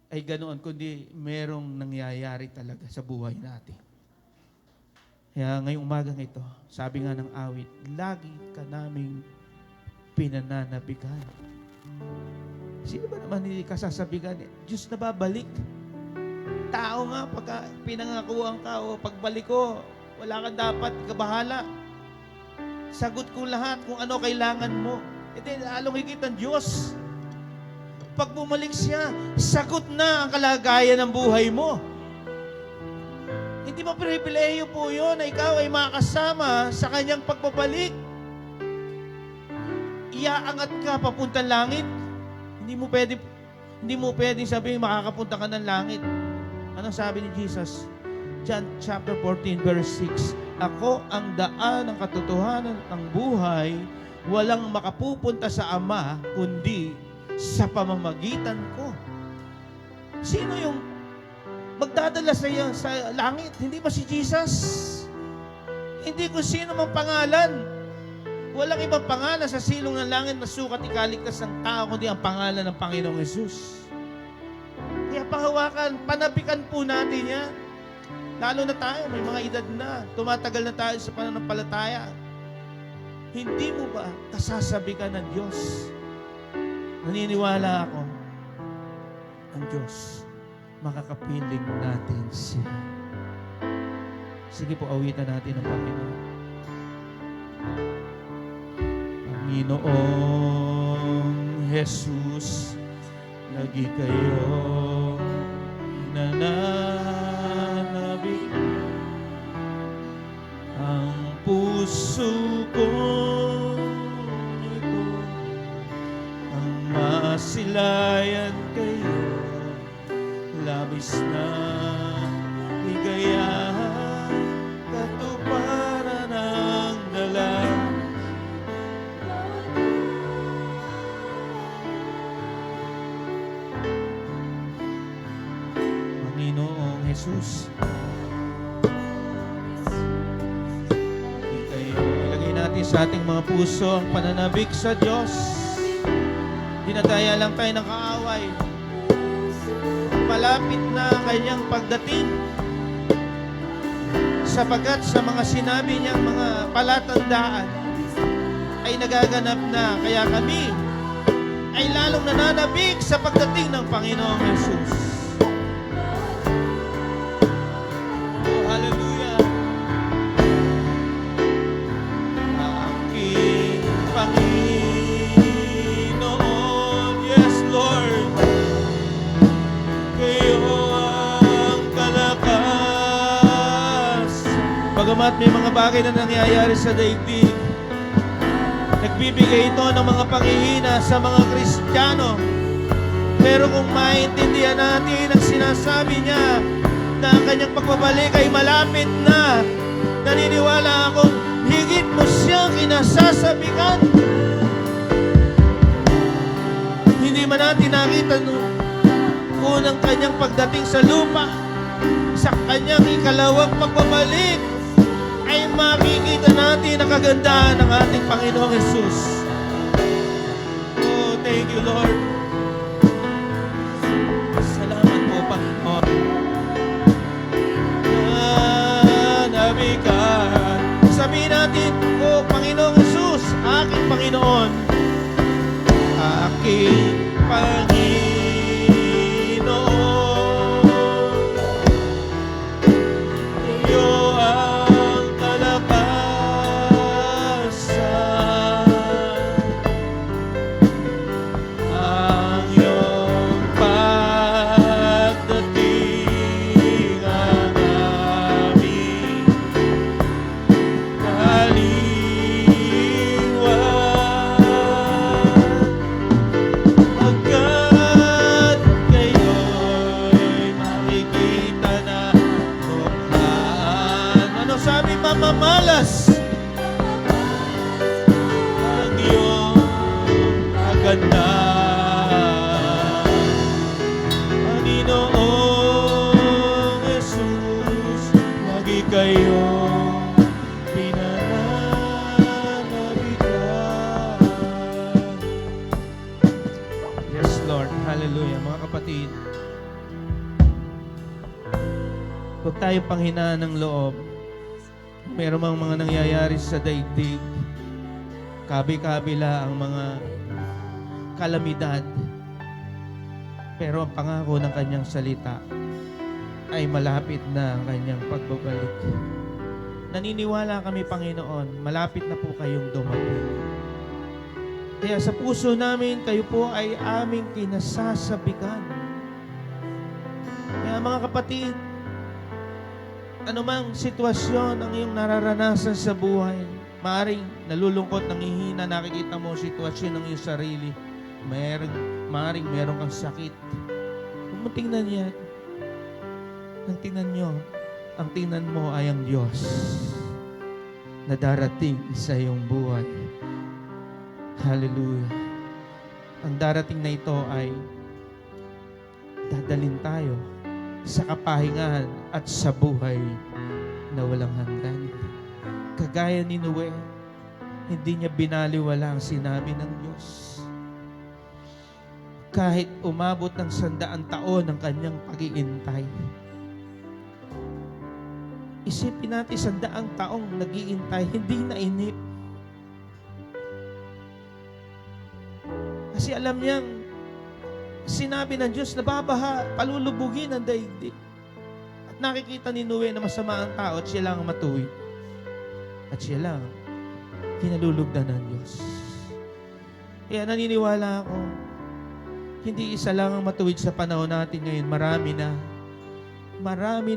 ay ganoon, kundi merong nangyayari talaga sa buhay natin. Kaya ngayong umagang ito, sabi nga ng awit, lagi ka naming pinananabigan. Sino ba naman hindi ka sasabigan? Diyos na babalik. Tao nga, pagka pinangakuan ka o pagbalik ko, wala kang dapat kabahala. Sagot ko lahat kung ano kailangan mo. Then, lalong higit ang Diyos. Pag bumalik siya, sagot na ang kalagayan ng buhay mo. Hindi mo pribilehiyo po yun na ikaw ay makasama sa kanyang pagbabalik. Iaangat ka papuntang langit. Hindi mo pwedeng sabihin makakapunta ka ng langit. Anong sabi ni Jesus? John chapter 14 verse 6. Ako ang daan ng katotohanan at ng buhay, walang makapupunta sa Ama kundi sa pamamagitan ko. Sino yung magdadala sa iyo sa langit? Hindi ba si Jesus? Hindi kung sino mang pangalan. Walang ibang pangalan sa silong ng langit na sukat ikaligtas ng tao, kundi ang pangalan ng Panginoong Yesus. Kaya panghawakan, panabikan po natin yan. Lalo na tayo, may mga edad na, tumatagal na tayo sa pananampalataya. Hindi mo ba kasasabikan ng Diyos? Naniniwala ako, ang Diyos, makakapiling natin siya. Sige po, awitan natin ang Panginoon. Panginoong Jesus, lagi kayong nananabik. Ang puso ko ito, ang masilayan kayo, labis na ligayahan, katuparan ng dalang. Panginoong Jesus, ilagay natin sa ating mga puso ang pananabik sa Diyos. Dinadaya lang tayo ng kaaway. Malapit na ang kanyang pagdating, sapagkat sa mga sinabi niyang mga palatandaan ay nagaganap na. Kaya kami ay lalong nananabik sa pagdating ng Panginoong Jesus. Oh, hallelujah! Aking Panginoon, yes Lord, kayo ang kalakas. Bagamat may mga bagay na nangyayari sa daigdig, nagbibigay ito ng mga panghihina sa mga Kristiyano. Pero kung maintindihan natin ang sinasabi niya na ang kanyang pagbabalik ay malapit na, naniniwala akong higit mo siyang kinasasabikan. Hindi man natin nakita unang kanyang pagdating sa lupa, sa kanyang ikalawang pagbabalik, ay makikita natin ang kagandahan ng ating Panginoong Jesus. Oh, thank you, Lord. Salamat po, Panginoon. Nanabikan. Sabihin natin, oh, Panginoong Jesus, aking Panginoon, aking Panginoon, mamalas ang iyong kagandahan. Panginoong Jesus, lagi kayong pinananabikan. Yes, Lord. Hallelujah. Mga kapatid, huwag tayo panghinaan ng loob. Meron mang mga nangyayari sa daigdig, kabi-kabila ang mga kalamidad. Pero ang pangako ng kanyang salita ay malapit na ang kanyang pagbabalik. Naniniwala kami, Panginoon, malapit na po kayong dumating. Kaya sa puso namin, kayo po ay aming kinasasabikan. Kaya mga kapatid, anumang sitwasyon ang iyong nararanasan sa buhay, maaring nalulungkot, nangihina, nakikita mo sitwasyon ng iyong sarili, maaring meron kang sakit. Huwag mo tingnan yan. Ang tingnan mo ay ang Diyos na darating sa iyong buhay. Hallelujah. Ang darating na ito ay dadalhin tayo sa kapahingahan at sa buhay na walang hanggan. Kagaya ni Noe, hindi niya binaliwala ang sinabi ng Diyos. Kahit umabot ng 100 taon ang kanyang pag-iintay. Isipin natin 100 taong nag-iintay, hindi nainip. Kasi alam niyang sinabi ng Diyos na babaha, palulubugin ang daigdig. At nakikita ni Noe na masama ang tao at siya lang ang matuwid. At siya lang kinalulugdan ng Diyos. Kaya naniniwala ako, hindi isa lang ang matuwid sa panahon natin ngayon. Marami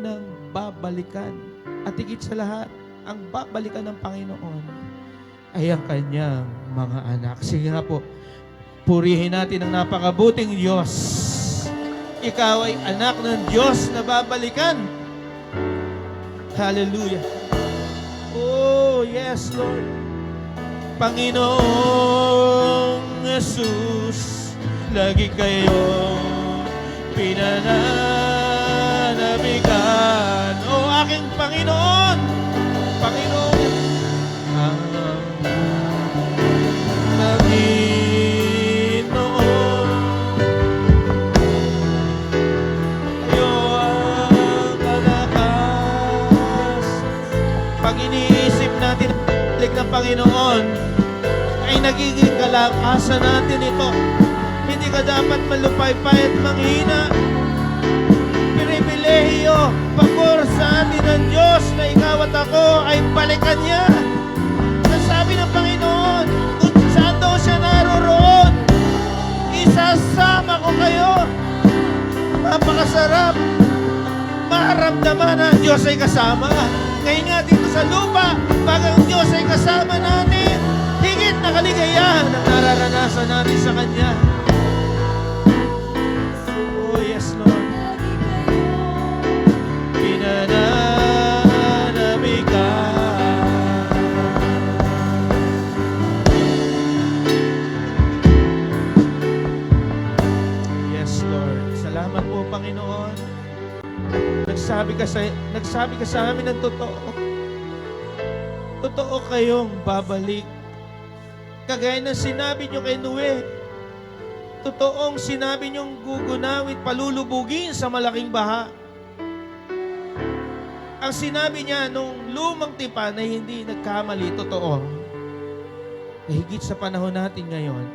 nang babalikan. At higit sa lahat, ang babalikan ng Panginoon ay ang kanyang mga anak. Sige nga po, purihin natin ang napakabuting Diyos. Ikaw ay anak ng Diyos na babalikan. Hallelujah. Oh, yes, Lord. Panginoong Jesus, lagi kayong pinananabigan. O aking Panginoon, Panginoon, Panginoon, kayo ang kalakas. Pag iniisip natin ang balik ng Panginoon, ay nagiging kalakasan natin ito. Hindi ka dapat malupaypay at manghina. Pribilehiyo, pabor sa atin ng Diyos na ikaw at ako ay balikan niya. Nasabi ng Panginoon, kung saan daw siya naroroon, isasama ko kayo. Napakasarap maramdaman na ang Diyos ay kasama. Ngayon nga dito sa lupa, pag ang Diyos ay kasama natin, higit na kaligayahan ang nararanasan natin sa Kanya. Oh, yes, Lord. Pinananabi ka. Yes, Lord. Salamat po, Panginoon. Nagsabi ka sa amin ng totoo. Totoo kayong babalik. Kagaya ng sinabi nyo kay Noe, totoong sinabi nyong gugunawit, palulubugin sa malaking baha. Ang sinabi niya nung lumang tipan na hindi nagkamali, totoo. Higit sa panahon natin ngayon,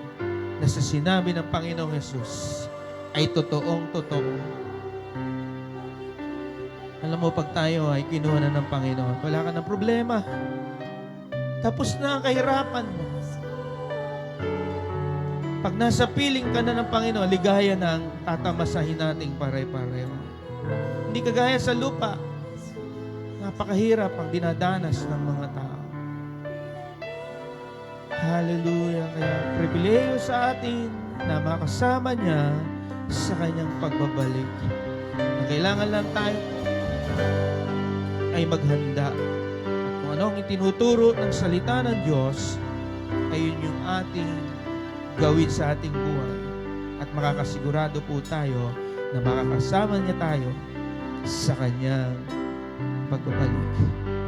na sa sinabi ng Panginoong Yesus ay totoong totoo. Alam mo, pag tayo ay kinuha na ng Panginoon, wala ka ng problema. Tapos na ang kahirapan mo. Pag nasa piling ka na ng Panginoon, ligaya na ang tatamasahin nating pare-pareho. Hindi kagaya sa lupa. Napakahirap ang dinadanas ng mga tao. Hallelujah. Kaya pribileyo sa atin na makasama niya sa kanyang pagbabalik. Ang kailangan lang tayo ay maghanda. At kung ano ang itinuturo ng salita ng Diyos, ayun yung ating gawin sa ating buhay. At makakasigurado po tayo na makakasama niya tayo sa kanyang pagbabalik.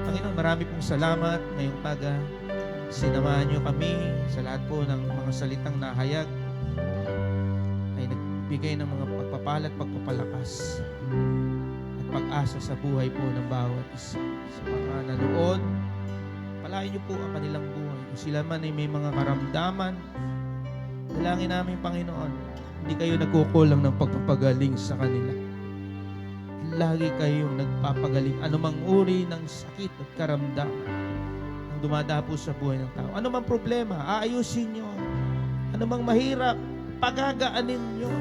Panginoon, marami pong salamat ngayong umaga. Sinamahan niyo kami sa lahat po ng mga salitang nahayag ay nagbigay ng mga pagpapala at pagpapalakas at pag-asa sa buhay po ng bawat isa. Sa mga nanood, palain niyo po ang kanilang buhay. Kung sila man ay may mga karamdaman, dalangin namin, Panginoon, hindi kayo nagkukulang ng pagpapagaling sa kanila. Lagi kayong nagpapagaling anumang uri ng sakit at karamdaman ang dumadapo sa buhay ng tao. Anumang problema, aayusin nyo. Anumang mahirap, pagagaanin nyo.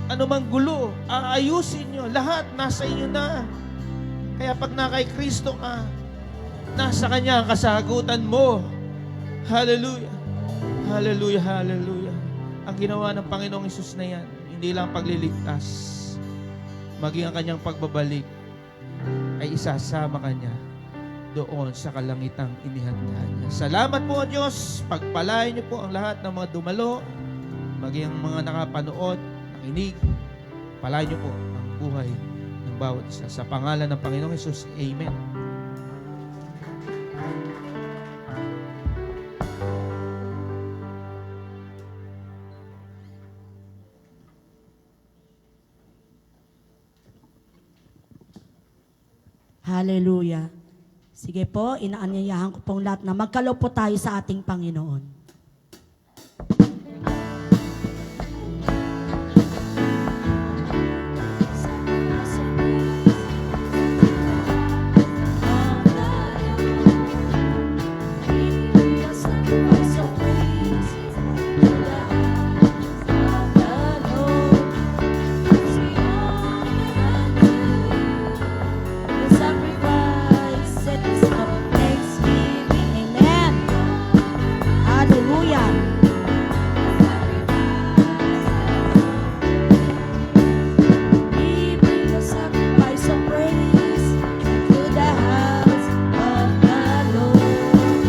Anumang gulo, aayusin nyo. Lahat nasa inyo na. Kaya pag na kay Kristo ka, nasa Kanya ang kasagutan mo. Hallelujah. Hallelujah, hallelujah. Ang ginawa ng Panginoong Hesus na yan, hindi lang pagliligtas, maging ang Kanyang pagbabalik ay isasama Kanya doon sa kalangitang inihanda niya. Salamat po, Diyos. Pagpalain niyo po ang lahat ng mga dumalo, maging ang mga nakapanood, nakinig. Palain niyo po ang buhay ng bawat isa. Sa pangalan ng Panginoong Hesus, Amen. Hallelujah. Sige po, inaanyayahan ko pong lahat na magkaloob po tayo sa ating Panginoon. Amen. Hallelujah. We bring the sacrifice of praise to the house of the Lord.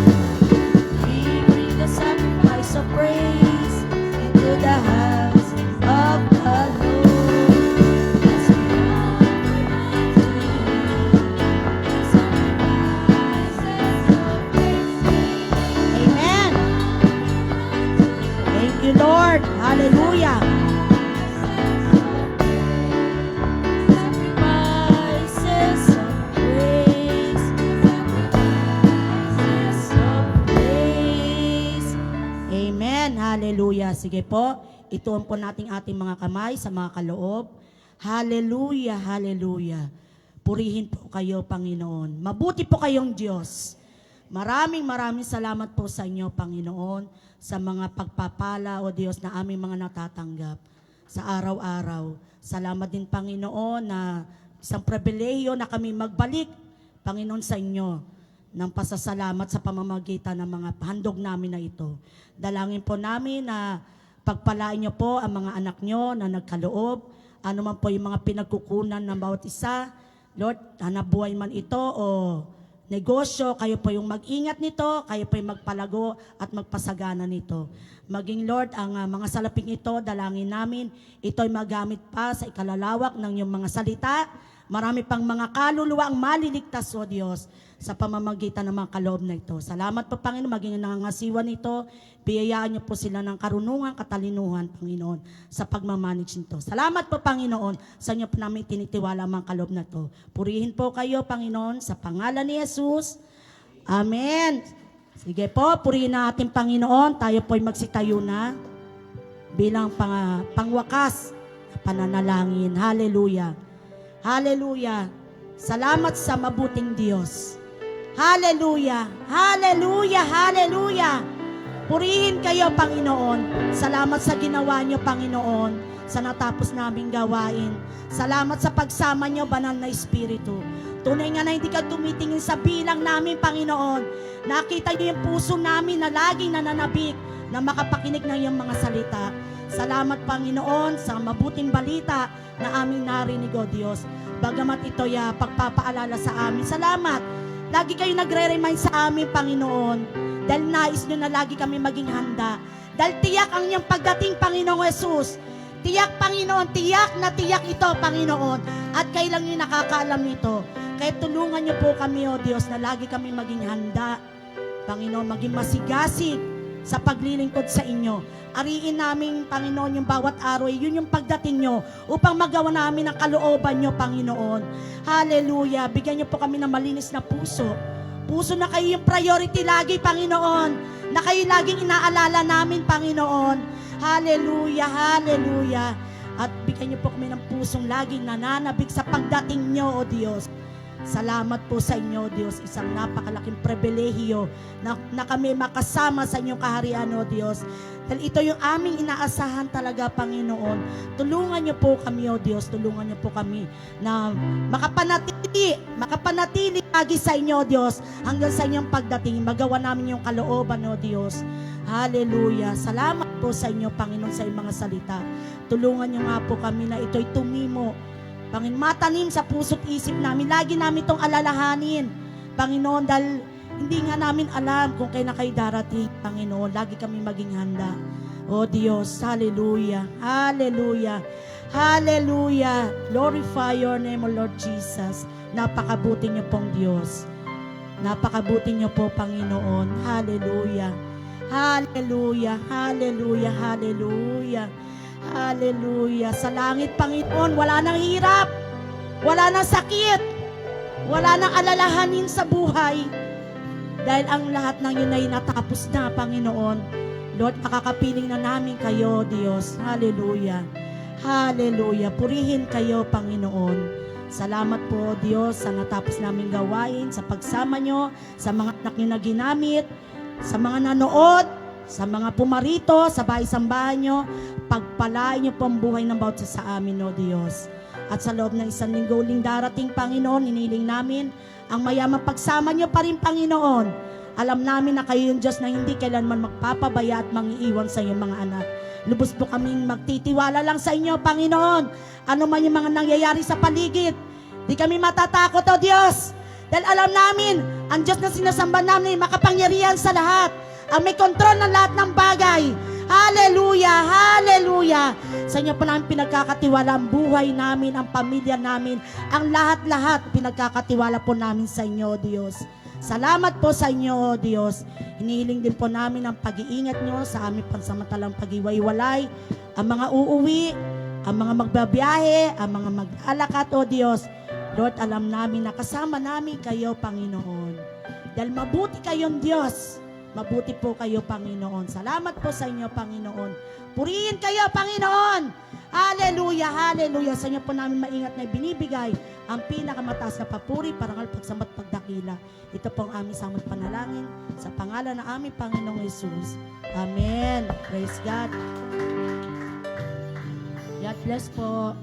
We bring the sacrifice of praise into the house of the Lord. As we offer unto you sacrifices of praise. Amen. Thank you, Lord. Hallelujah. Sacrifices of praise. Sacrifices of praise. Amen. Hallelujah. Sige po, ituon po natin ating mga kamay sa mga kaloob. Hallelujah. Hallelujah. Purihin po kayo, Panginoon. Mabuti po kayong Diyos. Maraming salamat po sa inyo, Panginoon, sa mga pagpapala, o Diyos, na aming mga natatanggap sa araw-araw. Salamat din, Panginoon, na isang pribilehiyo na kami magbalik, Panginoon, sa inyo ng pasasalamat sa pamamagitan ng mga handog namin na ito. Dalangin po namin na pagpalain niyo po ang mga anak niyo na nagkaloob, ano man po yung mga pinagkukunan ng bawat isa. Lord, hanap buhay man ito o negosyo, kayo po yung mag-ingat nito, kayo po yung magpalago at magpasagana nito. Maging Lord, ang mga salaping ito, dalangin namin, ito ay magamit pa sa ikalalawak ng iyong mga salita. Marami pang mga kaluluwa ang maliligtas, O Diyos, sa pamamagitan ng mga kaloob na ito. Salamat po, Panginoon, maging nangangasiwa nito. Biyayaan niyo po sila ng karunungan, katalinuhan, Panginoon, sa pagmamanage nito. Salamat po, Panginoon, sa inyo po namin tinitiwala ang mga kaloob na ito. Purihin po kayo, Panginoon, sa pangalan ni Jesus. Amen. Sige po, purihin na ating Panginoon. Tayo po'y magsitayo na bilang pangwakas na pananalangin. Hallelujah. Hallelujah. Salamat sa mabuting Diyos. Hallelujah. Hallelujah. Hallelujah. Purihin kayo, Panginoon. Salamat sa ginawa niyo, Panginoon, sa natapos naming gawain. Salamat sa pagsama niyo, Banal na Espiritu. Tunay nga na hindi ka tumitingin sa bilang namin, Panginoon. Nakita niyo yung puso namin na laging nananabik na makapakinig ng iyong mga salita. Salamat, Panginoon, sa mabuting balita na aming narinig, O Diyos. Bagamat ito'y pagpapaalala sa amin. Salamat. Lagi kayo nagre-remind sa amin, Panginoon. Dahil nais nyo na lagi kami maging handa. Dahil tiyak ang iyong pagdating, Panginoong Jesus. Tiyak, Panginoon, tiyak na tiyak ito, Panginoon. At kailan nyo nakakaalam nito. Kaya tulungan nyo po kami, O Diyos, na lagi kami maging handa. Panginoon, maging masigasig sa paglilingkod sa inyo. Ariin namin, Panginoon, yung bawat araw, yun yung pagdating nyo upang magawa namin ang kalooban nyo, Panginoon. Hallelujah. Bigyan nyo po kami ng malinis na puso. Puso na kayo yung priority lagi, Panginoon. Na kayo laging inaalala namin, Panginoon. Hallelujah, hallelujah. At bigyan niyo po kami ng pusong laging nananabik sa pagdating niyo, O Diyos. Salamat po sa inyo, Diyos. Isang napakalaking pribilehiyo na kami makasama sa inyong kaharian, O Diyos. Dahil ito yung aming inaasahan talaga, Panginoon. Tulungan niyo po kami, O Diyos. Tulungan niyo po kami na makapanatili lagi sa inyo, O Diyos. Hanggang sa inyong pagdating, magawa namin yung kalooban, O Diyos. Hallelujah. Salamat po sa inyo, Panginoon, sa inyong mga salita. Tulungan niyo nga po kami na ito'y tumimo, Panginoon, matanim sa puso't isip namin. Lagi namin itong alalahanin, Panginoon, dahil hindi nga namin alam kung kailan kayo darating, Panginoon. Lagi kami maging handa. O Diyos, hallelujah, hallelujah, hallelujah. Glorify your name, O Lord Jesus. Napakabuti niyo pong Diyos. Napakabuti niyo po, Panginoon. Hallelujah. Hallelujah, hallelujah, hallelujah. Hallelujah. Sa langit, Panginoon, wala nang hirap, wala nang sakit, wala nang alalahanin sa buhay. Dahil ang lahat ng yun ay natapos na, Panginoon. Lord, makakapiling na namin kayo, Diyos. Hallelujah. Hallelujah. Purihin kayo, Panginoon. Salamat po, Diyos, sa natapos naming gawain, sa pagsama nyo, sa mga anak nyo na ginamit, sa mga nanood, sa mga pumarito, sa bahay-sambahan nyo. Pagpalain nyo po ang buhay ng bawat isa sa amin, O Diyos. At sa loob ng isang linggo uling darating, Panginoon, iniling namin ang mayamang pagsama nyo pa rin, Panginoon. Alam namin na kayo yung Diyos na hindi kailanman magpapabaya at mangiiwan sa iyong mga anak. Lubos po kaming magtitiwala lang sa inyo, Panginoon. Ano man yung mga nangyayari sa paligid, di kami matatakot, O Diyos. Dahil alam namin, ang Diyos na sinasamba namin ay makapangyarihan sa lahat. Ang may kontrol ng lahat ng bagay. Hallelujah, hallelujah. Sa inyo po namin pinagkakatiwala ang buhay namin, ang pamilya namin, ang lahat-lahat pinagkakatiwala po namin sa inyo, Diyos. Salamat po sa inyo, Diyos. Hinihiling din po namin ang pag-iingat nyo sa aming pansamantalang pag-iwaiwalay, ang mga uuwi, ang mga magbabiyahe, ang mga mag-alakat, O Diyos. Lord, alam namin na kasama namin kayo, Panginoon. Dahil mabuti kayong Diyos. Mabuti po kayo, Panginoon. Salamat po sa inyo, Panginoon. Purihin kayo, Panginoon. Hallelujah, hallelujah. Sa inyo po namin maingat na binibigay ang pinakamataas na papuri, parangal, pagsamat, pagdakila. Ito po ang aming samot panalangin sa pangalan ng aming Panginoong Jesus. Amen. Praise God. God bless po.